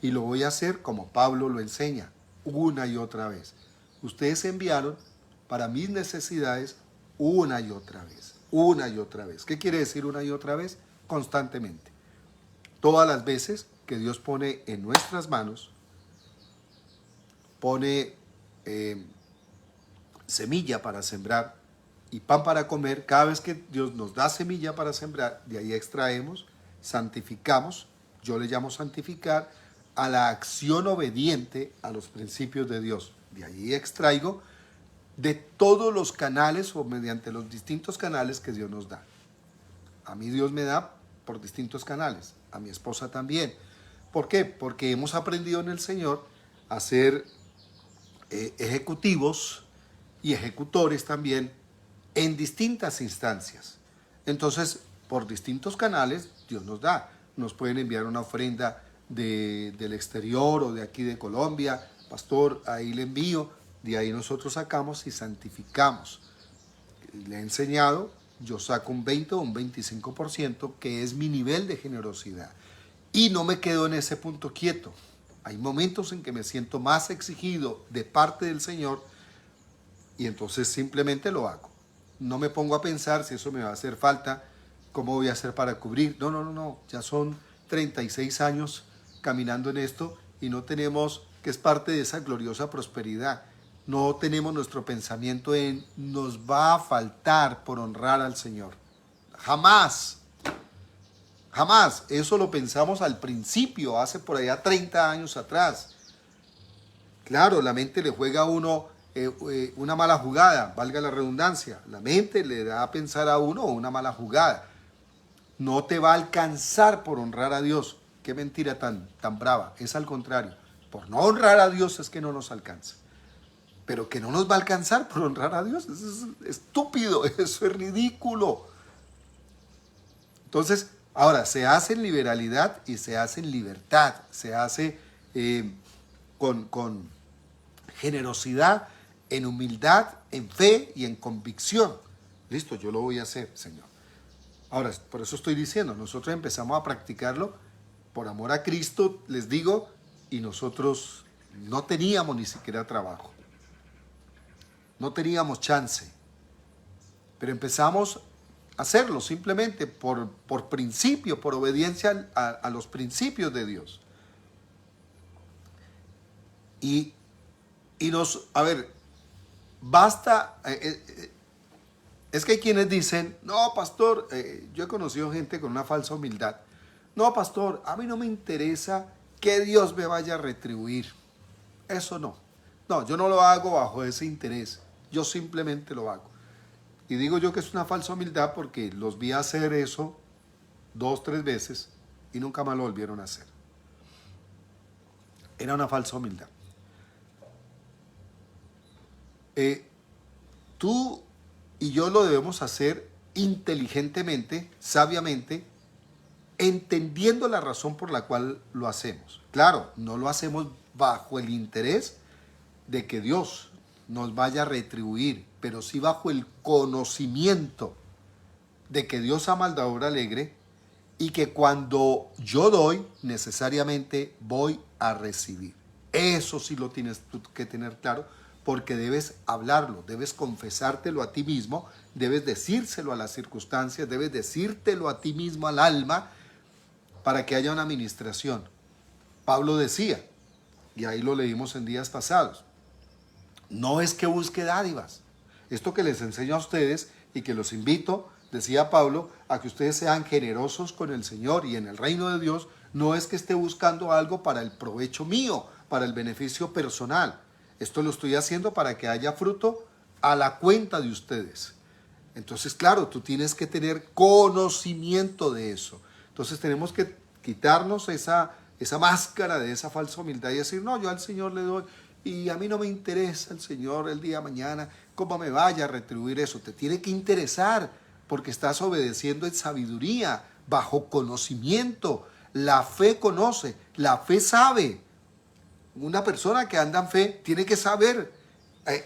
Speaker 1: Y lo voy a hacer como Pablo lo enseña, una y otra vez. Ustedes enviaron para mis necesidades una y otra vez, una y otra vez. ¿Qué quiere decir una y otra vez? Constantemente. Todas las veces que Dios pone en nuestras manos, pone semilla para sembrar y pan para comer. Cada vez que Dios nos da semilla para sembrar, de ahí extraemos, santificamos, yo le llamo santificar, a la acción obediente a los principios de Dios. De ahí extraigo de todos los canales o mediante los distintos canales que Dios nos da. A mí Dios me da por distintos canales, a mi esposa también. ¿Por qué? Porque hemos aprendido en el Señor a ser ejecutivos y ejecutores también en distintas instancias. Entonces, por distintos canales, Dios nos da. Nos pueden enviar una ofrenda del exterior o de aquí de Colombia. Pastor, ahí le envío. De ahí nosotros sacamos y santificamos. Le he enseñado, yo saco un 20 o un 25%, que es mi nivel de generosidad. Y no me quedo en ese punto quieto. Hay momentos en que me siento más exigido de parte del Señor y entonces simplemente lo hago. No me pongo a pensar si eso me va a hacer falta, cómo voy a hacer para cubrir. No. Ya son 36 años caminando en esto y no tenemos, que es parte de esa gloriosa prosperidad, no tenemos nuestro pensamiento en nos va a faltar por honrar al Señor. Jamás. Jamás. Eso lo pensamos al principio, hace por allá 30 años atrás. Claro, la mente le juega a uno una mala jugada, valga la redundancia. La mente le da a pensar a uno una mala jugada. No te va a alcanzar por honrar a Dios. Qué mentira tan brava. Es al contrario. Por no honrar a Dios es que no nos alcanza. Pero que no nos va a alcanzar por honrar a Dios. Eso es estúpido, eso es ridículo. Entonces, ahora, se hace en liberalidad y se hace en libertad. Se hace con generosidad, en humildad, en fe y en convicción. Listo, yo lo voy a hacer, Señor. Ahora, por eso estoy diciendo, nosotros empezamos a practicarlo por amor a Cristo, les digo, y nosotros no teníamos ni siquiera trabajo. No teníamos chance. Pero empezamos a hacerlo simplemente por principio, por obediencia a los principios de Dios. Y basta, es que hay quienes dicen, no, pastor, yo he conocido gente con una falsa humildad. No, pastor, a mí no me interesa que Dios me vaya a retribuir. Eso no. No, yo no lo hago bajo ese interés. Yo simplemente lo hago. Y digo yo que es una falsa humildad porque los vi hacer eso 2, 3 veces y nunca más lo volvieron a hacer. Era una falsa humildad. Tú y yo lo debemos hacer inteligentemente, sabiamente, entendiendo la razón por la cual lo hacemos. Claro, no lo hacemos bajo el interés de que Dios nos vaya a retribuir, pero sí bajo el conocimiento de que Dios ama al dador alegre y que cuando yo doy, necesariamente voy a recibir. Eso sí lo tienes tú que tener claro, porque debes hablarlo, debes confesártelo a ti mismo, debes decírselo a las circunstancias, debes decírtelo a ti mismo, al alma, para que haya una administración. Pablo decía, y ahí lo leímos en días pasados, no es que busque dádivas. Esto que les enseño a ustedes y que los invito, decía Pablo, a que ustedes sean generosos con el Señor y en el reino de Dios, no es que esté buscando algo para el provecho mío, para el beneficio personal. Esto lo estoy haciendo para que haya fruto a la cuenta de ustedes. Entonces, claro, tú tienes que tener conocimiento de eso. Entonces tenemos que quitarnos esa máscara de esa falsa humildad y decir, no, yo al Señor le doy y a mí no me interesa el Señor el día de mañana, cómo me vaya a retribuir eso. Te tiene que interesar porque estás obedeciendo en sabiduría, bajo conocimiento. La fe conoce, la fe sabe. Una persona que anda en fe tiene que saber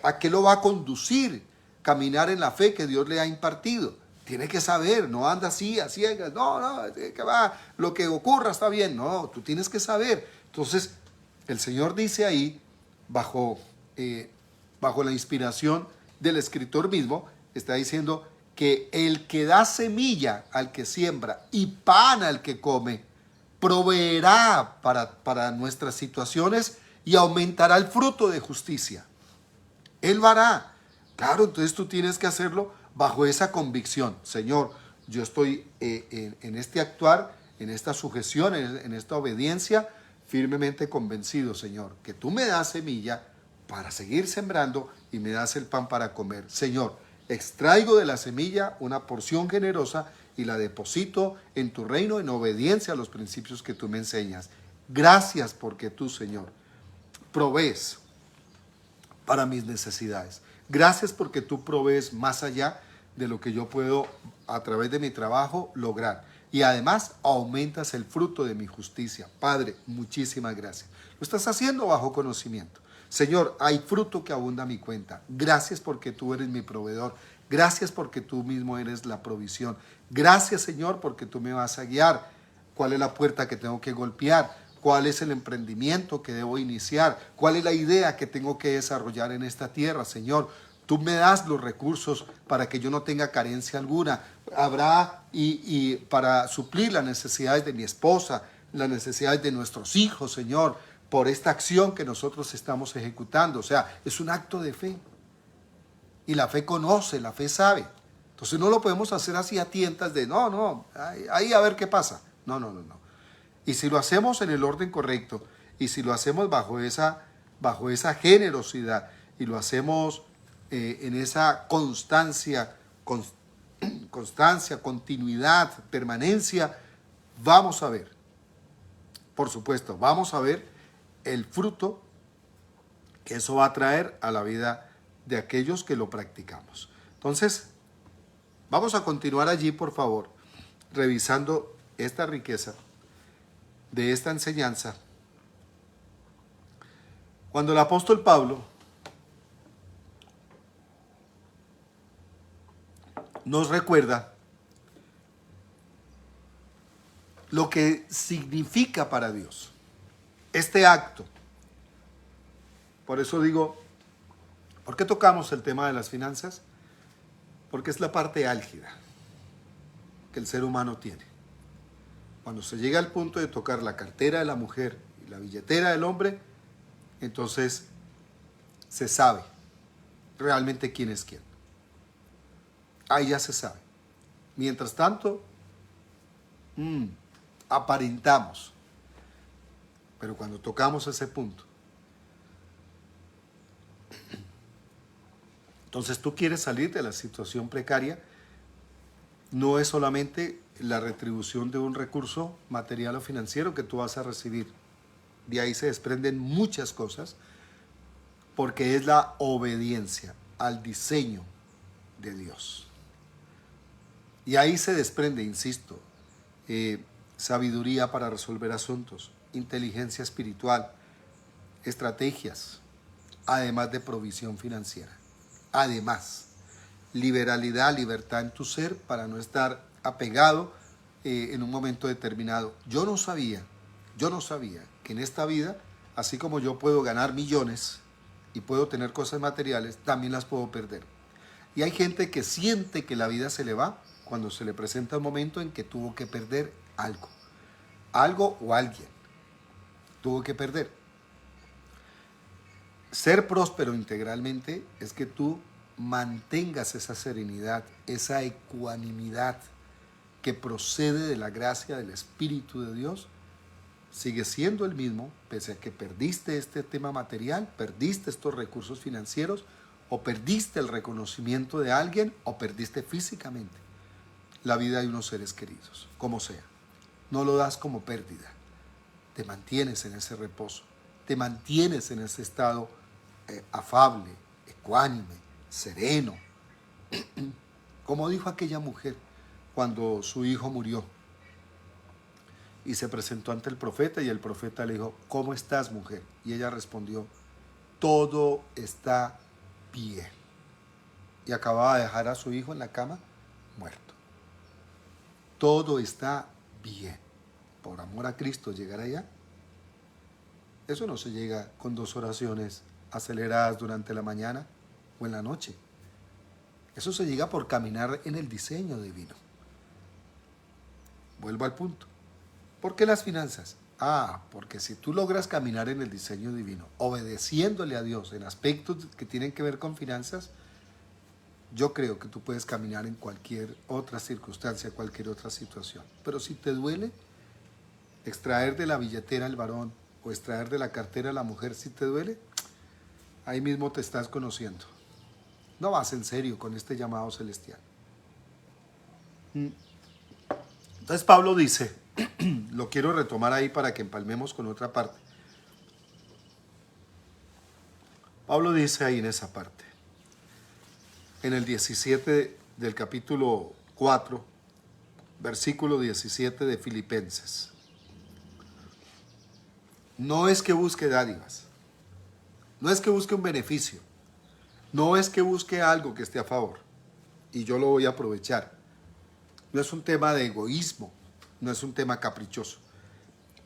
Speaker 1: a qué lo va a conducir, caminar en la fe que Dios le ha impartido. Tiene que saber, no anda así, a ciegas, no, que va, lo que ocurra está bien. No, tú tienes que saber. Entonces, el Señor dice ahí, bajo, bajo la inspiración del escritor mismo, está diciendo que el que da semilla al que siembra y pan al que come, proveerá para nuestras situaciones y aumentará el fruto de justicia. Él lo hará. Claro, entonces tú tienes que hacerlo bajo esa convicción. Señor, yo estoy en este actuar, en esta sujeción, en esta obediencia, firmemente convencido, Señor, que tú me das semilla para seguir sembrando y me das el pan para comer. Señor, extraigo de la semilla una porción generosa y la deposito en tu reino en obediencia a los principios que tú me enseñas. Gracias porque tú, Señor, provees para mis necesidades. Gracias porque tú provees más allá de lo que yo puedo a través de mi trabajo lograr. Y además aumentas el fruto de mi justicia. Padre, muchísimas gracias. Lo estás haciendo bajo conocimiento. Señor, hay fruto que abunda a mi cuenta. Gracias porque tú eres mi proveedor. Gracias porque tú mismo eres la provisión. Gracias, Señor, porque tú me vas a guiar. ¿Cuál es la puerta que tengo que golpear? ¿Cuál es el emprendimiento que debo iniciar? ¿Cuál es la idea que tengo que desarrollar en esta tierra, Señor? Tú me das los recursos para que yo no tenga carencia alguna. Habrá y para suplir las necesidades de mi esposa, las necesidades de nuestros hijos, Señor, por esta acción que nosotros estamos ejecutando. O sea, es un acto de fe. Y la fe conoce, la fe sabe. Entonces no lo podemos hacer así a tientas de no, ahí a ver qué pasa. No. Y si lo hacemos en el orden correcto, y si lo hacemos bajo esa generosidad, y lo hacemos en esa constancia, continuidad, permanencia, vamos a ver, por supuesto, vamos a ver el fruto que eso va a traer a la vida de aquellos que lo practicamos. Entonces, vamos a continuar allí, por favor, revisando esta riqueza de esta enseñanza. Cuando el apóstol Pablo nos recuerda lo que significa para Dios este acto. Por eso digo, ¿por qué tocamos el tema de las finanzas? Porque es la parte álgida que el ser humano tiene. Cuando se llega al punto de tocar la cartera de la mujer y la billetera del hombre, entonces se sabe realmente quién es quién. Ahí ya se sabe. Mientras tanto, aparentamos. Pero cuando tocamos ese punto, entonces tú quieres salir de la situación precaria, no es solamente la retribución de un recurso material o financiero que tú vas a recibir. De ahí se desprenden muchas cosas, porque es la obediencia al diseño de Dios. Y ahí se desprende, insisto, sabiduría para resolver asuntos, inteligencia espiritual, estrategias, además de provisión financiera. Además, liberalidad, libertad en tu ser para no estar apegado en un momento determinado. Yo no sabía que en esta vida, así como yo puedo ganar millones y puedo tener cosas materiales, también las puedo perder. Y hay gente que siente que la vida se le va cuando se le presenta un momento en que tuvo que perder algo o alguien. Tuvo que perder. Ser próspero integralmente es que tú mantengas esa serenidad, esa ecuanimidad que procede de la gracia del Espíritu de Dios. Sigue siendo el mismo, pese a que perdiste este tema material, perdiste estos recursos financieros, o perdiste el reconocimiento de alguien, o perdiste físicamente la vida de unos seres queridos, como sea. No lo das como pérdida. Te mantienes en ese reposo, te mantienes en ese estado afable, ecuánime, sereno. Como dijo aquella mujer cuando su hijo murió y se presentó ante el profeta, y el profeta le dijo: ¿cómo estás, mujer? Y ella respondió: todo está bien. Y acababa de dejar a su hijo en la cama muerto. Todo está bien. Por amor a Cristo, llegar allá, eso no se llega con 2 oraciones aceleradas durante la mañana o en la noche. Eso se llega por caminar en el diseño divino. Vuelvo al punto. ¿Por qué las finanzas? Porque si tú logras caminar en el diseño divino, obedeciéndole a Dios en aspectos que tienen que ver con finanzas, yo creo que tú puedes caminar en cualquier otra circunstancia, cualquier otra situación. Pero si te duele extraer de la billetera al varón o extraer de la cartera a la mujer, si te duele, ahí mismo te estás conociendo. No vas en serio con este llamado celestial. Entonces Pablo dice, lo quiero retomar ahí para que empalmemos con otra parte. Pablo dice ahí en esa parte, en el 17 del capítulo 4, versículo 17 de Filipenses. No es que busque dádivas, no es que busque un beneficio, no es que busque algo que esté a favor y yo lo voy a aprovechar. No es un tema de egoísmo, no es un tema caprichoso.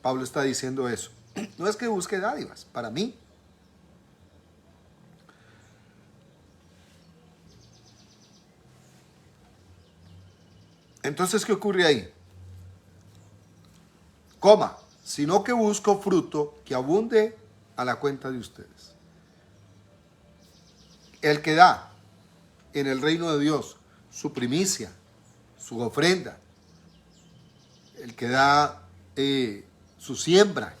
Speaker 1: Pablo está diciendo eso. No es que busque dádivas, para mí. Entonces, ¿qué ocurre ahí? Sino que busco fruto que abunde a la cuenta de ustedes. El que da en el reino de Dios su primicia, su ofrenda, el que da su siembra,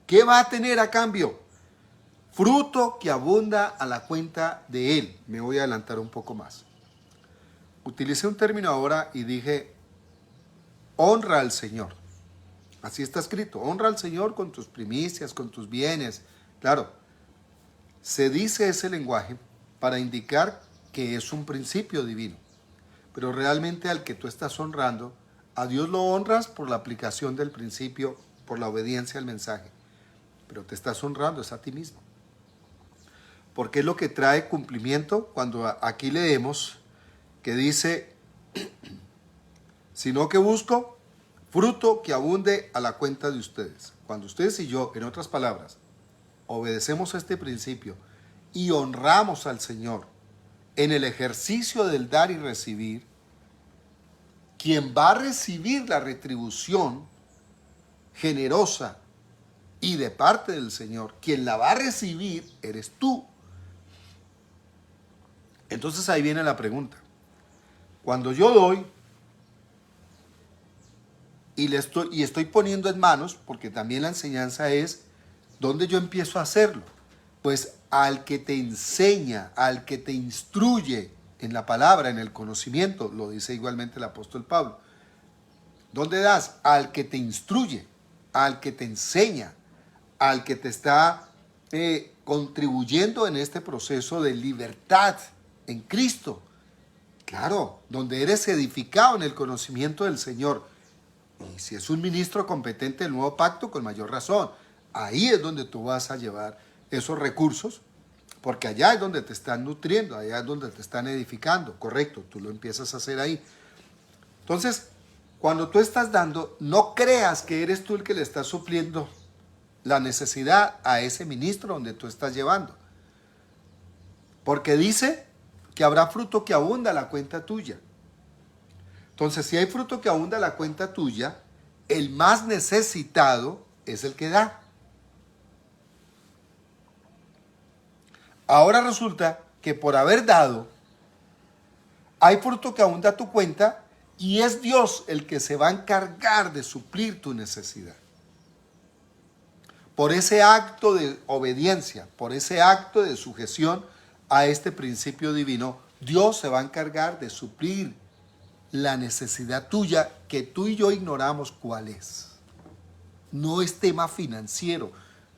Speaker 1: ¿qué va a tener a cambio? Fruto que abunda a la cuenta de él. Me voy a adelantar un poco más. Utilicé un término ahora y dije, honra al Señor. Así está escrito, honra al Señor con tus primicias, con tus bienes. Claro, se dice ese lenguaje para indicar que es un principio divino. Pero realmente al que tú estás honrando, a Dios lo honras por la aplicación del principio, por la obediencia al mensaje. Pero te estás honrando es a ti mismo. Porque es lo que trae cumplimiento cuando aquí leemos que dice, sino que busco fruto que abunde a la cuenta de ustedes. Cuando ustedes y yo, en otras palabras, obedecemos a este principio y honramos al Señor en el ejercicio del dar y recibir, quien va a recibir la retribución generosa y de parte del Señor, quien la va a recibir eres tú. Entonces ahí viene la pregunta. Cuando yo doy y estoy poniendo en manos, porque también la enseñanza es ¿dónde yo empiezo a hacerlo? Pues al que te enseña, al que te instruye en la palabra, en el conocimiento, lo dice igualmente el apóstol Pablo. ¿Dónde das? Al que te instruye, al que te enseña, al que te está contribuyendo en este proceso de libertad en Cristo. Claro, donde eres edificado en el conocimiento del Señor. Y si es un ministro competente del nuevo pacto, con mayor razón. Ahí es donde tú vas a llevar esos recursos, porque allá es donde te están nutriendo, allá es donde te están edificando. Correcto, tú lo empiezas a hacer ahí. Entonces, cuando tú estás dando, no creas que eres tú el que le estás supliendo la necesidad a ese ministro donde tú estás llevando. Porque dice que habrá fruto que abunda a la cuenta tuya. Entonces, si hay fruto que abunda a la cuenta tuya, el más necesitado es el que da. Ahora resulta que por haber dado, hay fruto que abunda a tu cuenta y es Dios el que se va a encargar de suplir tu necesidad. Por ese acto de obediencia, por ese acto de sujeción a este principio divino, Dios se va a encargar de suplir la necesidad tuya que tú y yo ignoramos cuál es. No es tema financiero,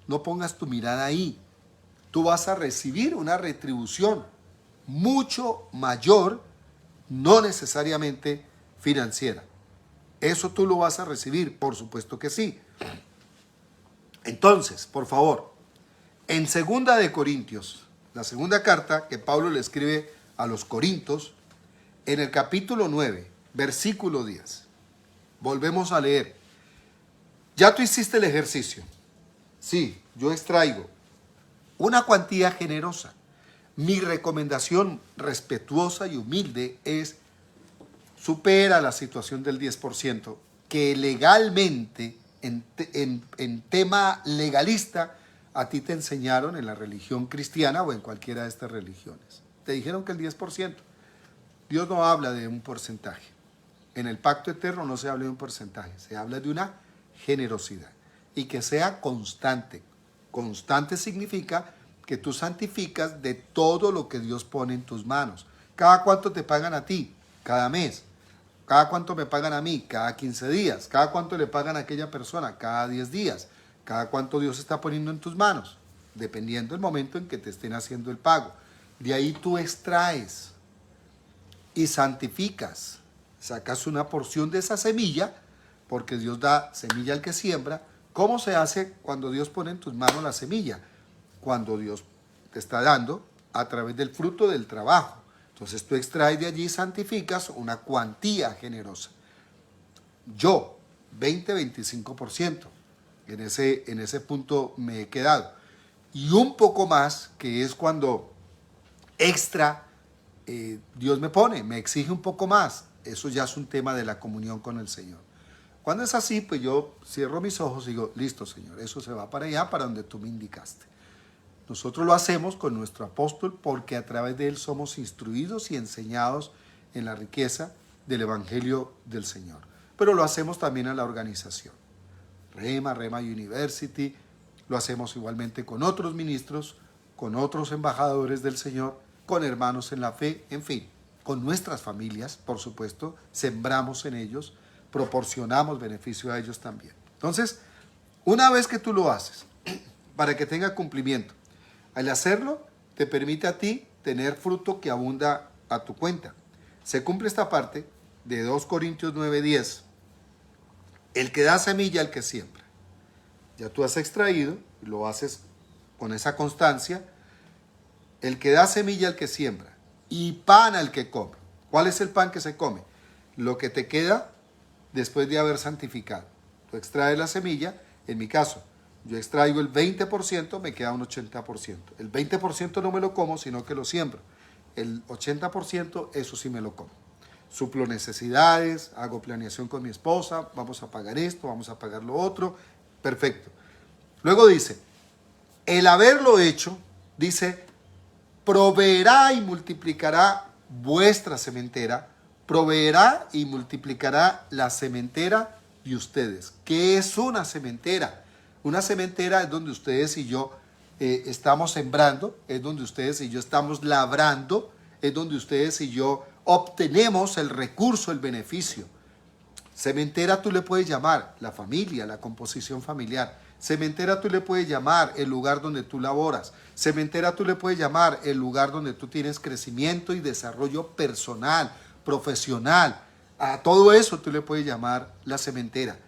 Speaker 1: no pongas tu mirada ahí. Tú vas a recibir una retribución mucho mayor, no necesariamente financiera. Eso tú lo vas a recibir, por supuesto que sí. Entonces, por favor, en 2 de Corintios, la segunda carta que Pablo le escribe a los Corintios, en el capítulo 9, versículo 10, volvemos a leer. Ya tú hiciste el ejercicio. Sí, yo extraigo
Speaker 2: una cuantía generosa. Mi recomendación respetuosa y humilde es: supera la situación del 10%, que legalmente, en tema legalista, a ti te enseñaron en la religión cristiana o en cualquiera de estas religiones. Te dijeron que el 10%. Dios no habla de un porcentaje. En el pacto eterno no se habla de un porcentaje, se habla de una generosidad. Y que sea constante. Constante significa que tú santificas de todo lo que Dios pone en tus manos. ¿Cada cuánto te pagan a ti? Cada mes. ¿Cada cuánto me pagan a mí? Cada 15 días. ¿Cada cuánto le pagan a aquella persona? Cada 10 días. ¿Cada cuánto Dios está poniendo en tus manos? Dependiendo del momento en que te estén haciendo el pago. De ahí tú extraes y santificas. Sacas una porción de esa semilla, porque Dios da semilla al que siembra. ¿Cómo se hace cuando Dios pone en tus manos la semilla? Cuando Dios te está dando a través del fruto del trabajo. Entonces tú extraes de allí y santificas una cuantía generosa. Yo, 20-25%. En ese punto me he quedado. Y un poco más, que es cuando extra Dios me exige un poco más. Eso ya es un tema de la comunión con el Señor. Cuando es así, pues yo cierro mis ojos y digo: listo, Señor, eso se va para allá, para donde tú me indicaste. Nosotros lo hacemos con nuestro apóstol porque a través de él somos instruidos y enseñados en la riqueza del Evangelio del Señor. Pero lo hacemos también a la organización. Rema University, lo hacemos igualmente con otros ministros, con otros embajadores del Señor, con hermanos en la fe, en fin, con nuestras familias, por supuesto, sembramos en ellos, proporcionamos beneficio a ellos también. Entonces, una vez que tú lo haces, para que tenga cumplimiento, al hacerlo, te permite a ti tener fruto que abunda a tu cuenta. Se cumple esta parte de 2 Corintios 9:10. El que da semilla al que siembra. Ya tú has extraído, y lo haces con esa constancia. El que da semilla al que siembra y pan al que come. ¿Cuál es el pan que se come? Lo que te queda después de haber santificado. Tú extraes la semilla, en mi caso, yo extraigo el 20%, me queda un 80%. El 20% no me lo como, sino que lo siembro. El 80%, eso sí me lo como. Suplo necesidades, hago planeación con mi esposa, vamos a pagar esto, vamos a pagar lo otro, perfecto. Luego dice, el haberlo hecho, dice, proveerá y multiplicará vuestra sementera, proveerá y multiplicará la sementera de ustedes. ¿Qué es una sementera? Una sementera es donde ustedes y yo estamos sembrando, es donde ustedes y yo estamos labrando, es donde ustedes y yo obtenemos el recurso, el beneficio. Sementera tú le puedes llamar la familia, la composición familiar. Sementera tú le puedes llamar el lugar donde tú laboras. Sementera tú le puedes llamar el lugar donde tú tienes crecimiento y desarrollo personal, profesional. A todo eso tú le puedes llamar la sementera.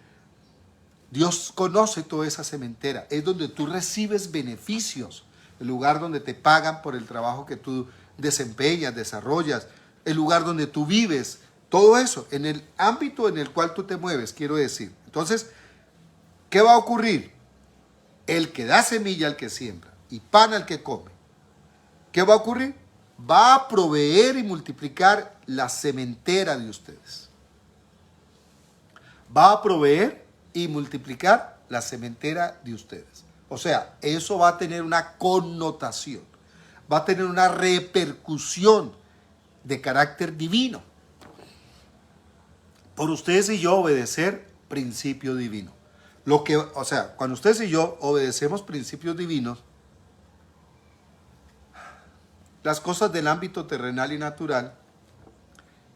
Speaker 2: Dios conoce toda esa sementera. Es donde tú recibes beneficios. El lugar donde te pagan por el trabajo que tú desempeñas, desarrollas. El lugar donde tú vives. Todo eso, en el ámbito en el cual tú te mueves, quiero decir. Entonces, ¿qué va a ocurrir? El que da semilla al que siembra y pan al que come. ¿Qué va a ocurrir? Va a proveer y multiplicar la sementera de ustedes. Va a proveer y multiplicar la sementera de ustedes. O sea, eso va a tener una connotación, va a tener una repercusión de carácter divino. Por ustedes y yo obedecer principio divino. O sea, cuando ustedes y yo obedecemos principios divinos, las cosas del ámbito terrenal y natural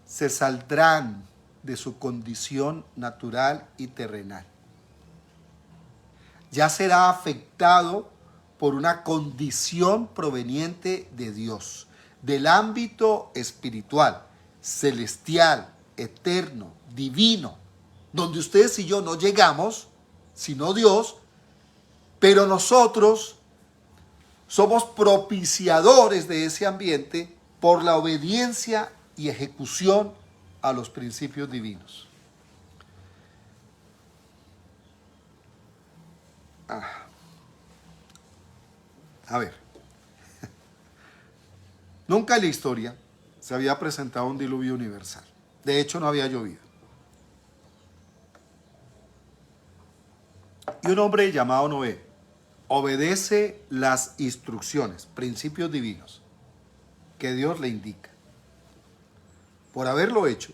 Speaker 2: se saldrán de su condición natural y terrenal. Ya será afectado por una condición proveniente de Dios, del ámbito espiritual, celestial, eterno, divino, donde ustedes y yo no llegamos, sino Dios, pero nosotros somos propiciadores de ese ambiente por la obediencia y ejecución a los principios divinos. A ver, Nunca en la historia se había presentado un diluvio universal. De hecho, no había llovido. Y un hombre llamado Noé obedece las instrucciones, principios divinos que Dios le indica. Por haberlo hecho,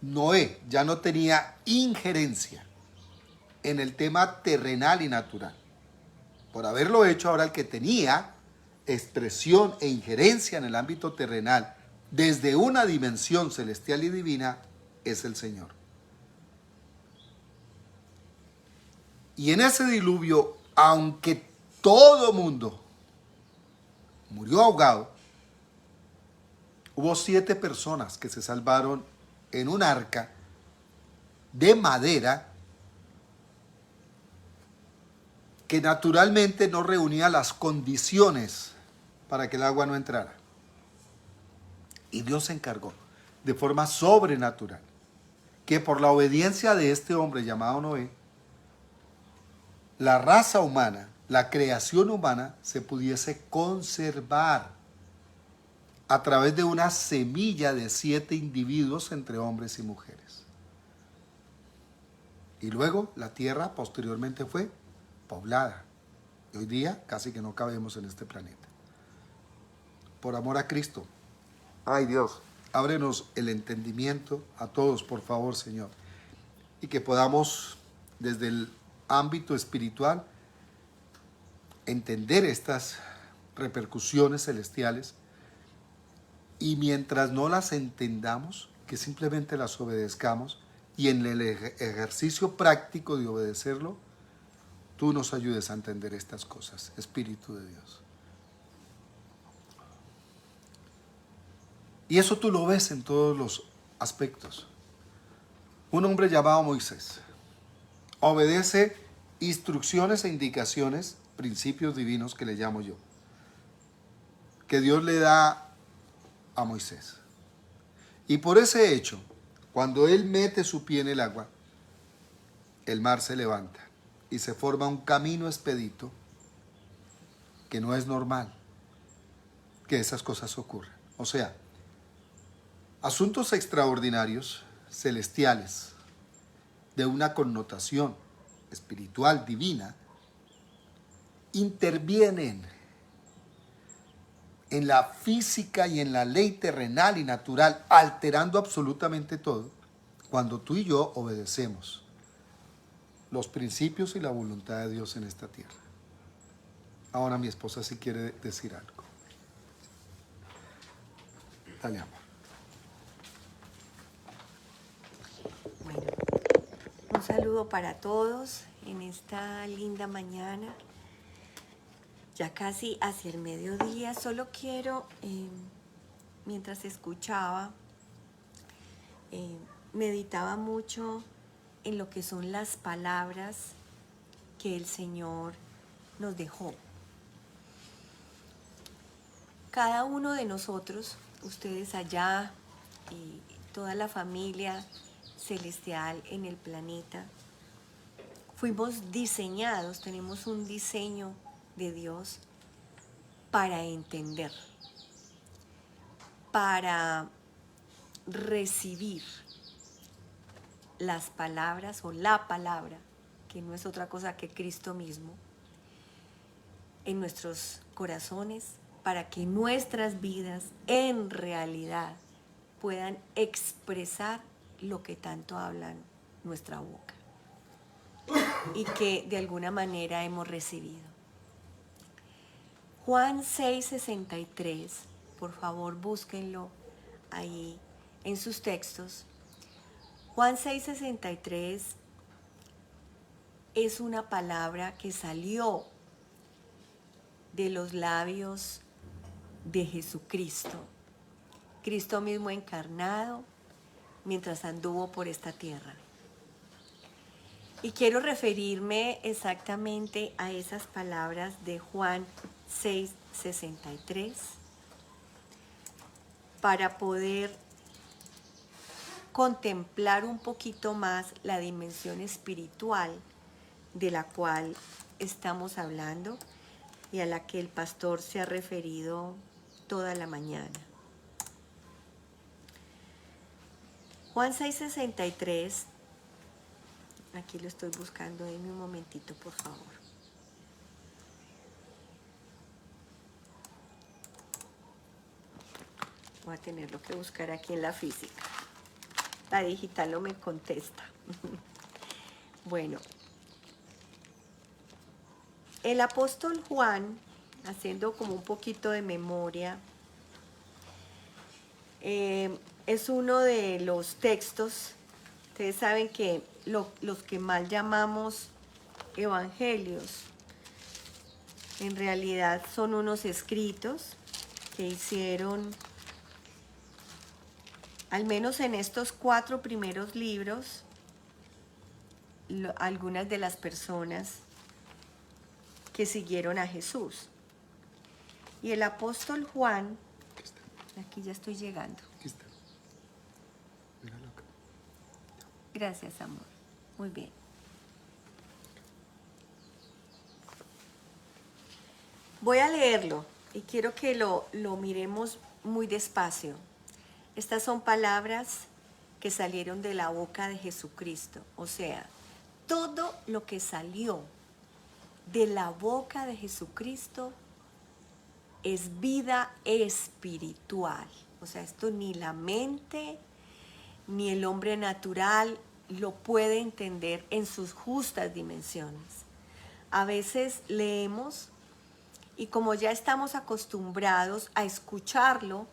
Speaker 2: Noé ya no tenía injerencia en el tema terrenal y natural. Por haberlo hecho, ahora el que tenía expresión e injerencia en el ámbito terrenal desde una dimensión celestial y divina es el Señor. Y en ese diluvio, aunque todo mundo murió ahogado, hubo 7 personas que se salvaron en un arca de madera que naturalmente no reunía las condiciones para que el agua no entrara. Y Dios se encargó de forma sobrenatural que por la obediencia de este hombre llamado Noé, la raza humana, la creación humana se pudiese conservar a través de una semilla de 7 individuos entre hombres y mujeres. Y luego la tierra posteriormente fue poblada. Y hoy día casi que no cabemos en este planeta. Por amor a Cristo. Ay Dios, ábrenos el entendimiento a todos, por favor, Señor. Y que podamos, desde el ámbito espiritual, entender estas repercusiones celestiales. Y mientras no las entendamos, que simplemente las obedezcamos. Y en el ejercicio práctico de obedecerlo, tú nos ayudes a entender estas cosas, Espíritu de Dios. Y eso tú lo ves en todos los aspectos. Un hombre llamado Moisés obedece instrucciones e indicaciones, principios divinos que le llamo yo, que Dios le da a Moisés. Y por ese hecho, cuando él mete su pie en el agua, el mar se levanta y se forma un camino expedito que no es normal que esas cosas ocurran. O sea, asuntos extraordinarios, celestiales, de una connotación espiritual, divina, intervienen en la física y en la ley terrenal y natural, alterando absolutamente todo, cuando tú y yo obedecemos los principios y la voluntad de Dios en esta tierra. Ahora mi esposa sí quiere decir algo. Dale, amor.
Speaker 3: Bueno, un saludo para todos en esta linda mañana, ya casi hacia el mediodía. Solo quiero, mientras escuchaba, meditaba mucho en lo que son las palabras que el Señor nos dejó. Cada uno de nosotros, ustedes allá y toda la familia celestial en el planeta, fuimos diseñados, tenemos un diseño de Dios para entender, para recibir las palabras o la palabra, que no es otra cosa que Cristo mismo, en nuestros corazones, para que nuestras vidas en realidad puedan expresar lo que tanto hablan nuestra boca y que de alguna manera hemos recibido. Juan 6:63, por favor búsquenlo ahí en sus textos. Juan 6:63 es una palabra que salió de los labios de Jesucristo, Cristo mismo encarnado mientras anduvo por esta tierra. Y quiero referirme exactamente a esas palabras de Juan 6:63 para poder contemplar un poquito más la dimensión espiritual de la cual estamos hablando y a la que el pastor se ha referido toda la mañana. Juan 6:63, aquí lo estoy buscando, denme un momentito, por favor. Voy a tenerlo que buscar aquí en la física. La digital no me contesta. Bueno, el apóstol Juan, haciendo como un poquito de memoria, es uno de los textos, ustedes saben que los que mal llamamos evangelios, en realidad son unos escritos que hicieron, al menos en estos 4 primeros libros, algunas de las personas que siguieron a Jesús. Y el apóstol Juan, aquí ya estoy llegando.
Speaker 1: Aquí está. Míralo acá.
Speaker 3: Gracias, amor. Muy bien. Voy a leerlo y quiero que lo miremos muy despacio. Estas son palabras que salieron de la boca de Jesucristo. O sea, todo lo que salió de la boca de Jesucristo es vida espiritual. O sea, esto ni la mente ni el hombre natural lo puede entender en sus justas dimensiones. A veces leemos y como ya estamos acostumbrados a escucharlo,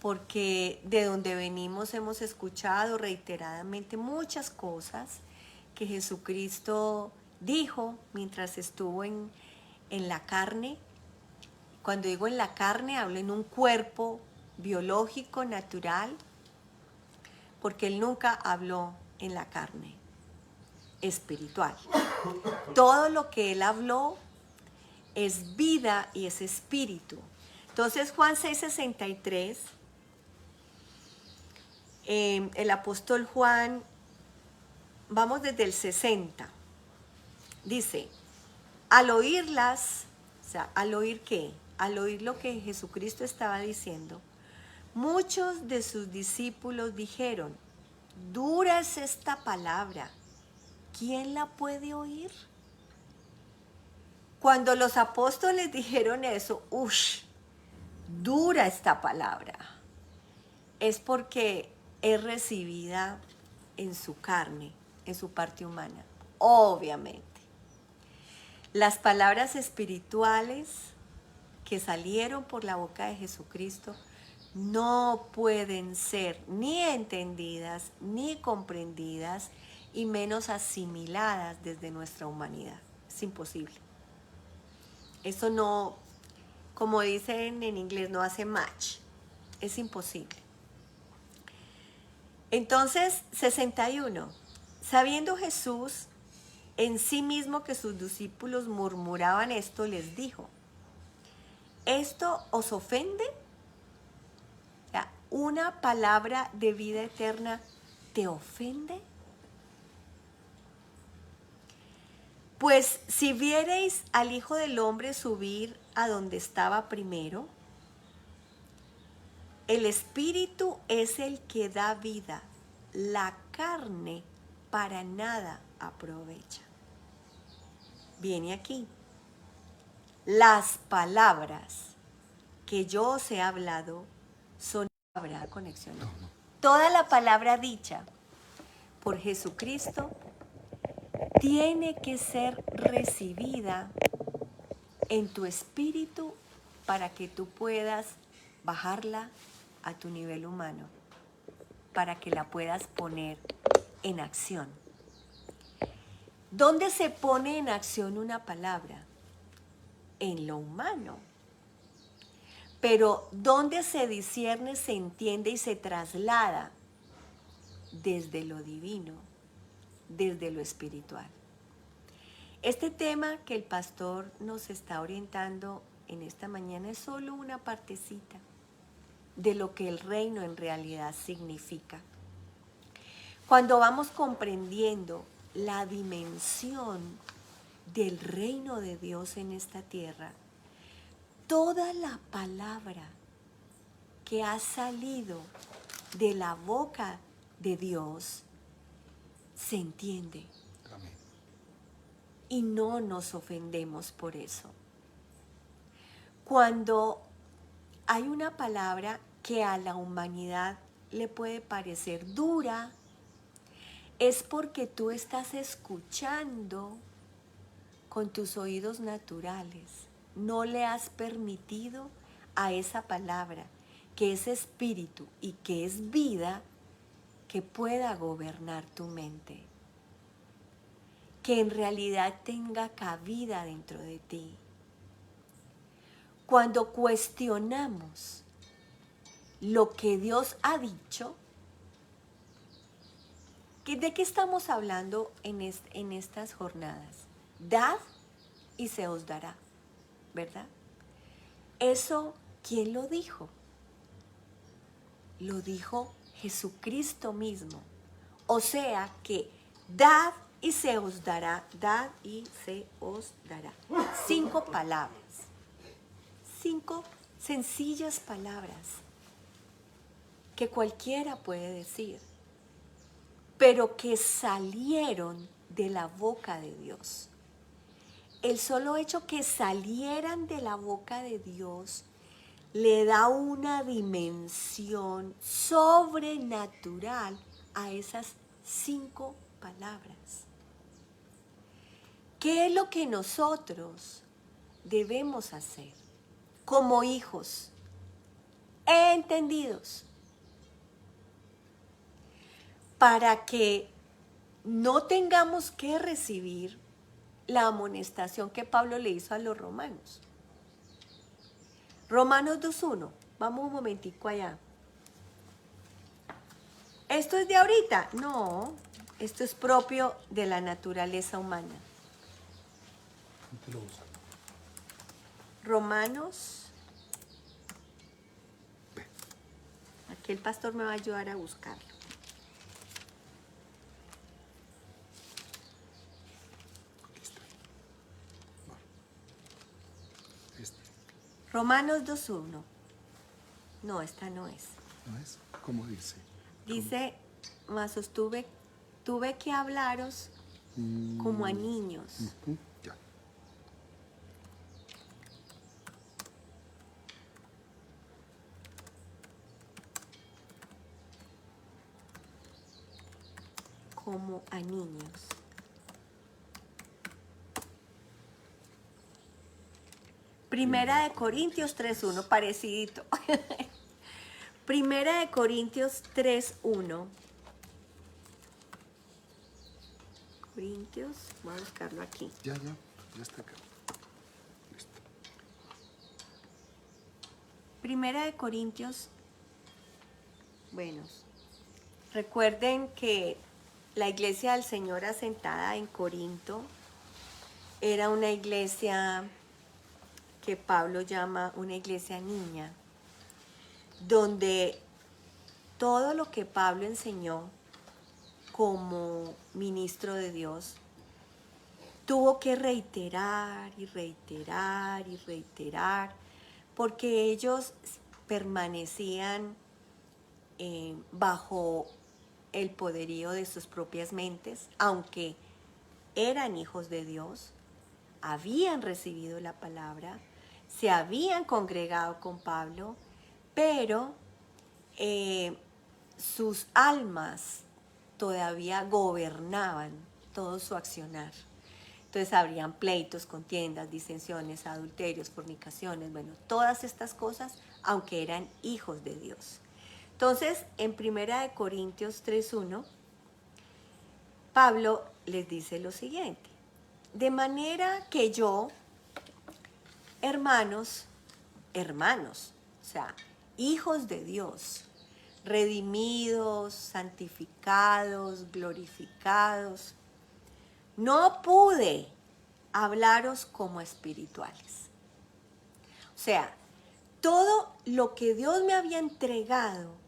Speaker 3: porque de donde venimos hemos escuchado reiteradamente muchas cosas que Jesucristo dijo mientras estuvo en la carne. Cuando digo en la carne, hablo en un cuerpo biológico, natural, porque Él nunca habló en la carne espiritual. Todo lo que Él habló es vida y es espíritu. Entonces Juan 6:63, el apóstol Juan, vamos desde el 60, dice, al oírlas, o sea, ¿al oír qué? Al oír lo que Jesucristo estaba diciendo, muchos de sus discípulos dijeron, dura es esta palabra, ¿quién la puede oír? Cuando los apóstoles dijeron eso, dura esta palabra, es porque es recibida en su carne, en su parte humana, obviamente. Las palabras espirituales que salieron por la boca de Jesucristo no pueden ser ni entendidas, ni comprendidas, y menos asimiladas desde nuestra humanidad. Es imposible. Eso no, como dicen en inglés, no hace match. Es imposible. Entonces, 61. Sabiendo Jesús en sí mismo que sus discípulos murmuraban esto, les dijo, ¿esto os ofende? O sea, ¿una palabra de vida eterna te ofende? Pues si viereis al Hijo del Hombre subir a donde estaba primero, el Espíritu es el que da vida, la carne para nada aprovecha. Viene aquí. Las palabras que yo os he hablado son palabra conexión. Toda la palabra dicha por Jesucristo tiene que ser recibida en tu espíritu para que tú puedas bajarla a tu nivel humano, para que la puedas poner en acción. ¿Dónde se pone en acción una palabra? En lo humano. Pero ¿dónde se discierne, se entiende y se traslada? Desde lo divino, desde lo espiritual. Este tema que el pastor nos está orientando en esta mañana es solo una partecita de lo que el reino en realidad significa. Cuando vamos comprendiendo la dimensión del reino de Dios en esta tierra, toda la palabra que ha salido de la boca de Dios se entiende.
Speaker 1: Amén.
Speaker 3: Y no nos ofendemos por eso. Cuando hay una palabra que a la humanidad le puede parecer dura, es porque tú estás escuchando con tus oídos naturales. No le has permitido a esa palabra, que es espíritu y que es vida, que pueda gobernar tu mente. Que en realidad tenga cabida dentro de ti. Cuando cuestionamos lo que Dios ha dicho, ¿de qué estamos hablando en estas jornadas? Dad y se os dará, ¿verdad? Eso, ¿quién lo dijo? Lo dijo Jesucristo mismo. O sea que dad y se os dará, dad y se os dará. 5 palabras. 5 sencillas palabras que cualquiera puede decir, pero que salieron de la boca de Dios. El solo hecho que salieran de la boca de Dios le da una dimensión sobrenatural a esas 5 palabras. ¿Qué es lo que nosotros debemos hacer como hijos entendidos para que no tengamos que recibir la amonestación que Pablo le hizo a los romanos? Romanos 2.1, vamos un momentico allá. ¿Esto es de ahorita? No, esto es propio de la naturaleza humana. Romanos, aquí el pastor me va a ayudar a buscarlo. Romanos 2.1. No, esta no es.
Speaker 1: ¿No es? ¿Cómo dice?
Speaker 3: Dice, mas os tuve que hablaros como a niños.
Speaker 1: Ya.
Speaker 3: Como a niños. Primera de Corintios 3.1, parecidito. Primera de Corintios 3.1. Corintios, voy a buscarlo aquí.
Speaker 1: Ya está acá. Listo.
Speaker 3: Primera de Corintios, bueno, recuerden que la iglesia del Señor asentada en Corinto era una iglesia que Pablo llama una iglesia niña, donde todo lo que Pablo enseñó como ministro de Dios tuvo que reiterar y reiterar y reiterar, porque ellos permanecían bajo el poderío de sus propias mentes, aunque eran hijos de Dios, habían recibido la palabra, se habían congregado con Pablo, pero sus almas todavía gobernaban todo su accionar. Entonces habrían pleitos, contiendas, disensiones, adulterios, fornicaciones, bueno, todas estas cosas, aunque eran hijos de Dios. Entonces, en 1 Corintios 3.1, Pablo les dice lo siguiente: de manera que yo, hermanos, o sea, hijos de Dios, redimidos, santificados, glorificados, no pude hablaros como espirituales. O sea, todo lo que Dios me había entregado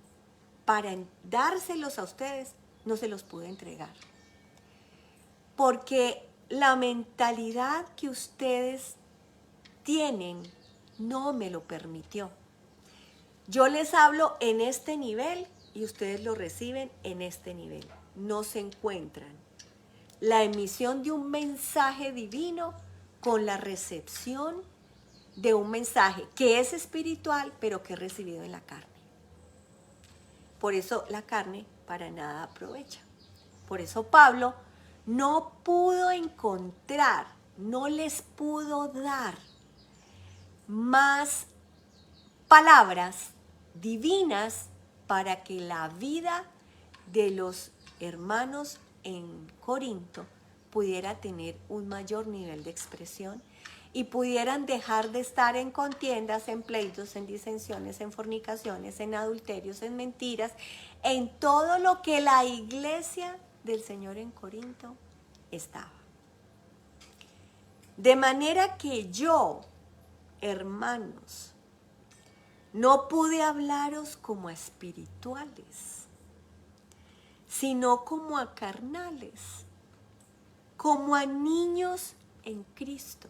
Speaker 3: para dárselos a ustedes, no se los pude entregar. Porque la mentalidad que ustedes tienen no me lo permitió. Yo les hablo en este nivel y ustedes lo reciben en este nivel. No se encuentran la emisión de un mensaje divino con la recepción de un mensaje que es espiritual, pero que es recibido en la carne. Por eso la carne para nada aprovecha. Por eso Pablo no pudo encontrar, no les pudo dar más palabras divinas para que la vida de los hermanos en Corinto pudiera tener un mayor nivel de expresión y pudieran dejar de estar en contiendas, en pleitos, en disensiones, en fornicaciones, en adulterios, en mentiras, en todo lo que la iglesia del Señor en Corinto estaba. De manera que yo, hermanos, no pude hablaros como a espirituales, sino como a carnales, como a niños en Cristo.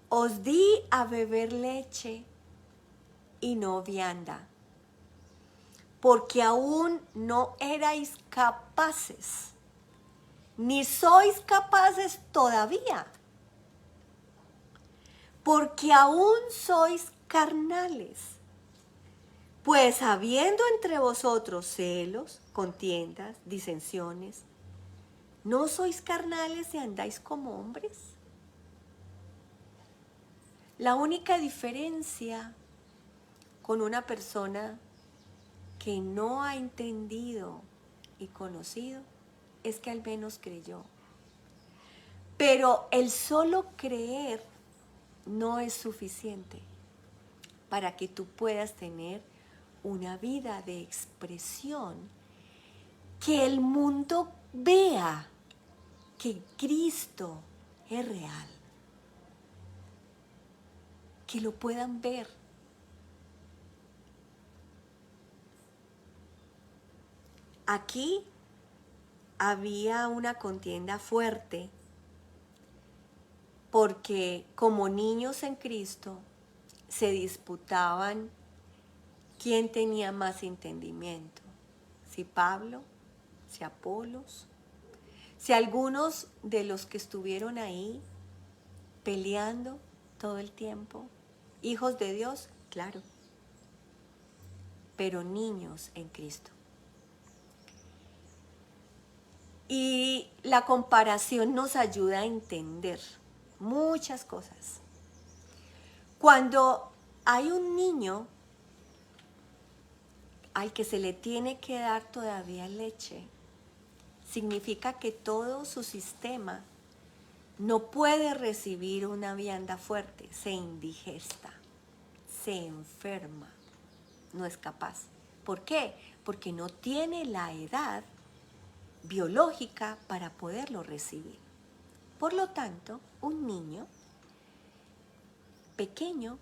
Speaker 3: Os di a beber leche y no vianda, porque aún no erais capaces, ni sois capaces todavía, porque aún sois carnales. Pues habiendo entre vosotros celos, contiendas, disensiones, ¿no sois carnales y andáis como hombres? La única diferencia con una persona que no ha entendido y conocido es que al menos creyó. Pero el solo creer no es suficiente para que tú puedas tener una vida de expresión, que el mundo vea que Cristo es real, que lo puedan ver. Aquí había una contienda fuerte porque como niños en Cristo se disputaban quién tenía más entendimiento, si Pablo, si Apolos, si algunos de los que estuvieron ahí peleando todo el tiempo, hijos de Dios, claro, pero niños en Cristo. Y la comparación nos ayuda a entender muchas cosas. Cuando hay un niño al que se le tiene que dar todavía leche, significa que todo su sistema no puede recibir una vianda fuerte, se indigesta, se enferma, no es capaz. ¿Por qué? Porque no tiene la edad biológica para poderlo recibir. Por lo tanto, un niño pequeño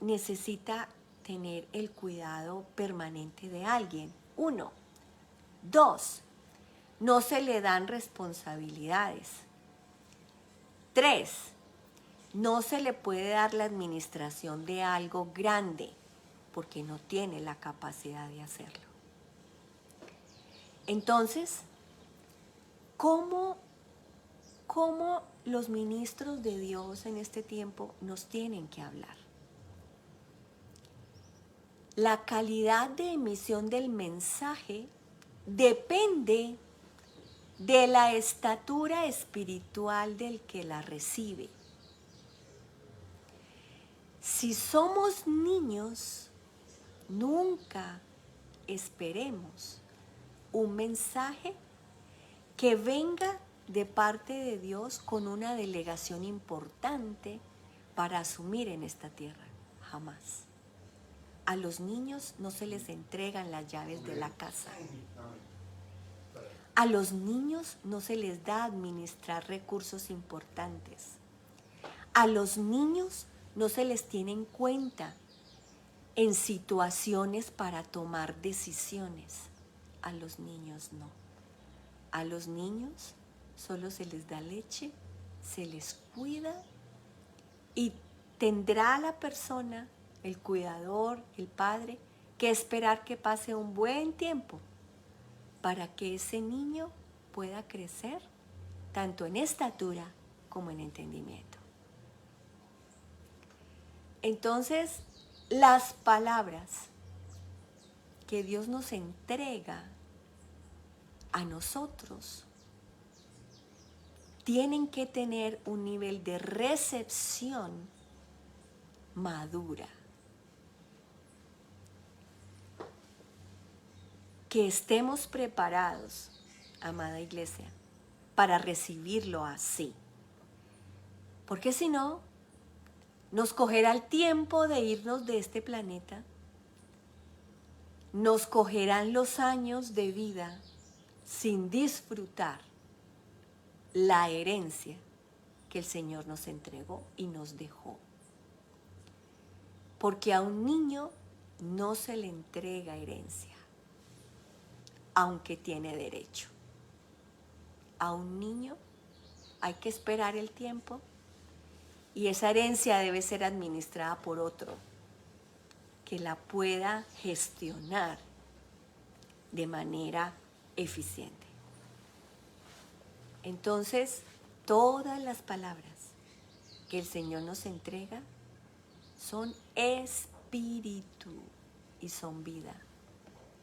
Speaker 3: necesita tener el cuidado permanente de alguien. 1. 2. No se le dan responsabilidades. 3. No se le puede dar la administración de algo grande porque no tiene la capacidad de hacerlo. Entonces, ¿cómo los ministros de Dios en este tiempo nos tienen que hablar? La calidad de emisión del mensaje depende de la estatura espiritual del que la recibe. Si somos niños, nunca esperemos un mensaje que venga de parte de Dios con una delegación importante para asumir en esta tierra. Jamás. A los niños no se les entregan las llaves de la casa. A los niños no se les da administrar recursos importantes. A los niños no se les tiene en cuenta en situaciones para tomar decisiones. A los niños no. A los niños solo se les da leche, se les cuida y tendrá la persona, el cuidador, el padre, que esperar que pase un buen tiempo para que ese niño pueda crecer tanto en estatura como en entendimiento. Entonces, las palabras que Dios nos entrega a nosotros tienen que tener un nivel de recepción madura. Que estemos preparados, amada iglesia, para recibirlo así. Porque si no, nos cogerá el tiempo de irnos de este planeta, nos cogerán los años de vida sin disfrutar la herencia que el Señor nos entregó y nos dejó. Porque a un niño no se le entrega herencia, aunque tiene derecho. A un niño hay que esperar el tiempo y esa herencia debe ser administrada por otro que la pueda gestionar de manera eficiente. Entonces, todas las palabras que el Señor nos entrega son espíritu y son vida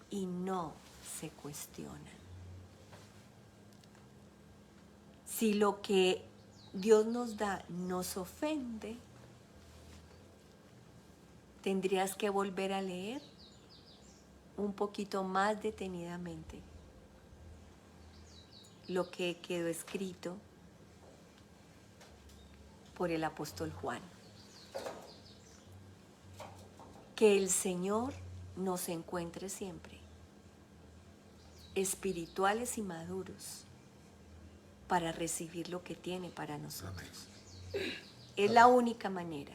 Speaker 3: y no se cuestionan. Si lo que Dios nos da nos ofende, tendrías que volver a leer un poquito más detenidamente lo que quedó escrito por el apóstol Juan. Que el Señor nos encuentre siempre espirituales y maduros para recibir lo que tiene para nosotros. Es la única manera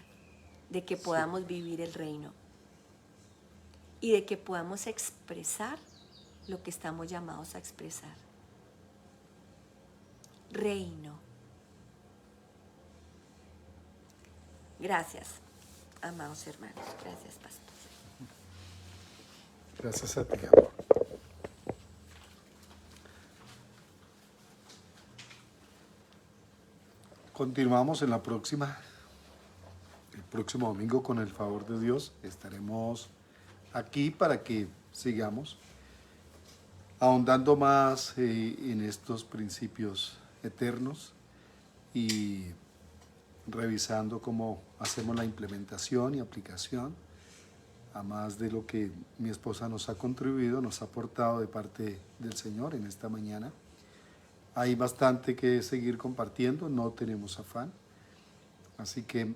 Speaker 3: de que podamos vivir el reino y de que podamos expresar lo que estamos llamados a expresar. Reino. Gracias, amados hermanos. Gracias, pastor.
Speaker 1: Gracias a ti, amor. Continuamos en el próximo domingo con el favor de Dios. Estaremos aquí para que sigamos ahondando más en estos principios eternos y revisando cómo hacemos la implementación y aplicación a más de lo que mi esposa nos ha contribuido, nos ha aportado de parte del Señor en esta mañana. Hay bastante que seguir compartiendo, no tenemos afán. Así que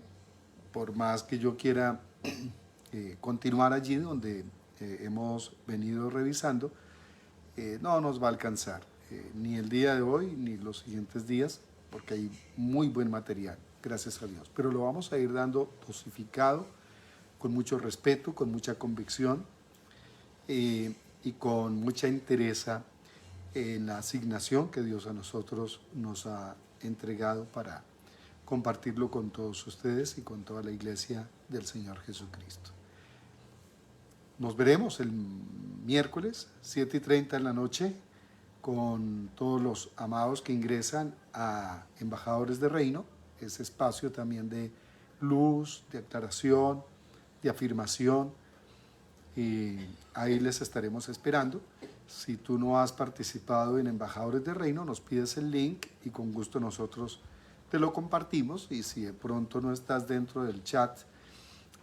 Speaker 1: por más que yo quiera continuar allí donde hemos venido revisando, no nos va a alcanzar ni el día de hoy ni los siguientes días, porque hay muy buen material, gracias a Dios. Pero lo vamos a ir dando dosificado, con mucho respeto, con mucha convicción y con mucha entereza en la asignación que Dios a nosotros nos ha entregado para compartirlo con todos ustedes y con toda la iglesia del Señor Jesucristo. Nos veremos el miércoles, 7:30 en la noche, con todos los amados que ingresan a Embajadores de Reino, ese espacio también de luz, de aclaración, de afirmación, y ahí les estaremos esperando. Si tú no has participado en Embajadores de Reino, nos pides el link y con gusto nosotros te lo compartimos. Y si de pronto no estás dentro del chat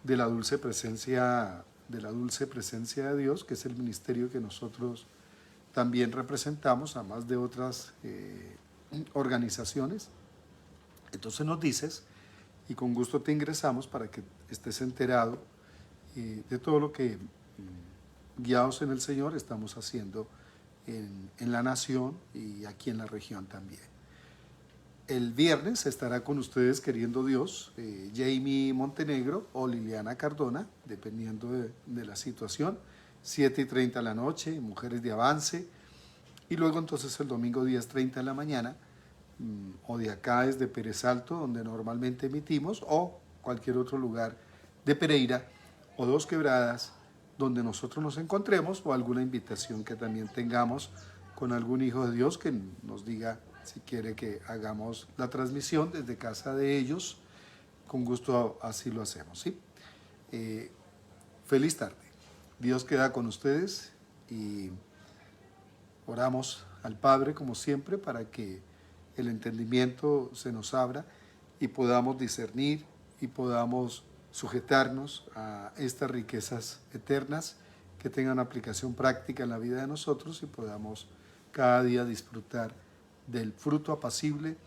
Speaker 1: de la dulce presencia de Dios, que es el ministerio que nosotros también representamos, además de otras organizaciones, entonces nos dices y con gusto te ingresamos para que estés enterado de todo lo que guiados en el Señor estamos haciendo en la nación y aquí en la región también. El viernes estará con ustedes, queriendo Dios, Jamie Montenegro o Liliana Cardona, dependiendo de la situación, 7:30 de la noche, Mujeres de Avance, y luego entonces el domingo 10:30 de la mañana, o de acá desde Pérez Alto, donde normalmente emitimos, o
Speaker 2: cualquier otro lugar de Pereira o Dos Quebradas donde nosotros nos encontremos, o alguna invitación que también tengamos con algún hijo de Dios que nos diga si quiere que hagamos la transmisión desde casa de ellos. Con gusto así lo hacemos, ¿sí? Feliz tarde. Dios queda con ustedes y oramos al Padre como siempre para que el entendimiento se nos abra y podamos discernir y podamos sujetarnos a estas riquezas eternas que tengan aplicación práctica en la vida de nosotros y podamos cada día disfrutar del fruto apacible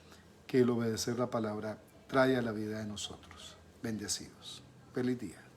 Speaker 2: que el obedecer la palabra trae a la vida de nosotros. Bendecidos. Feliz día.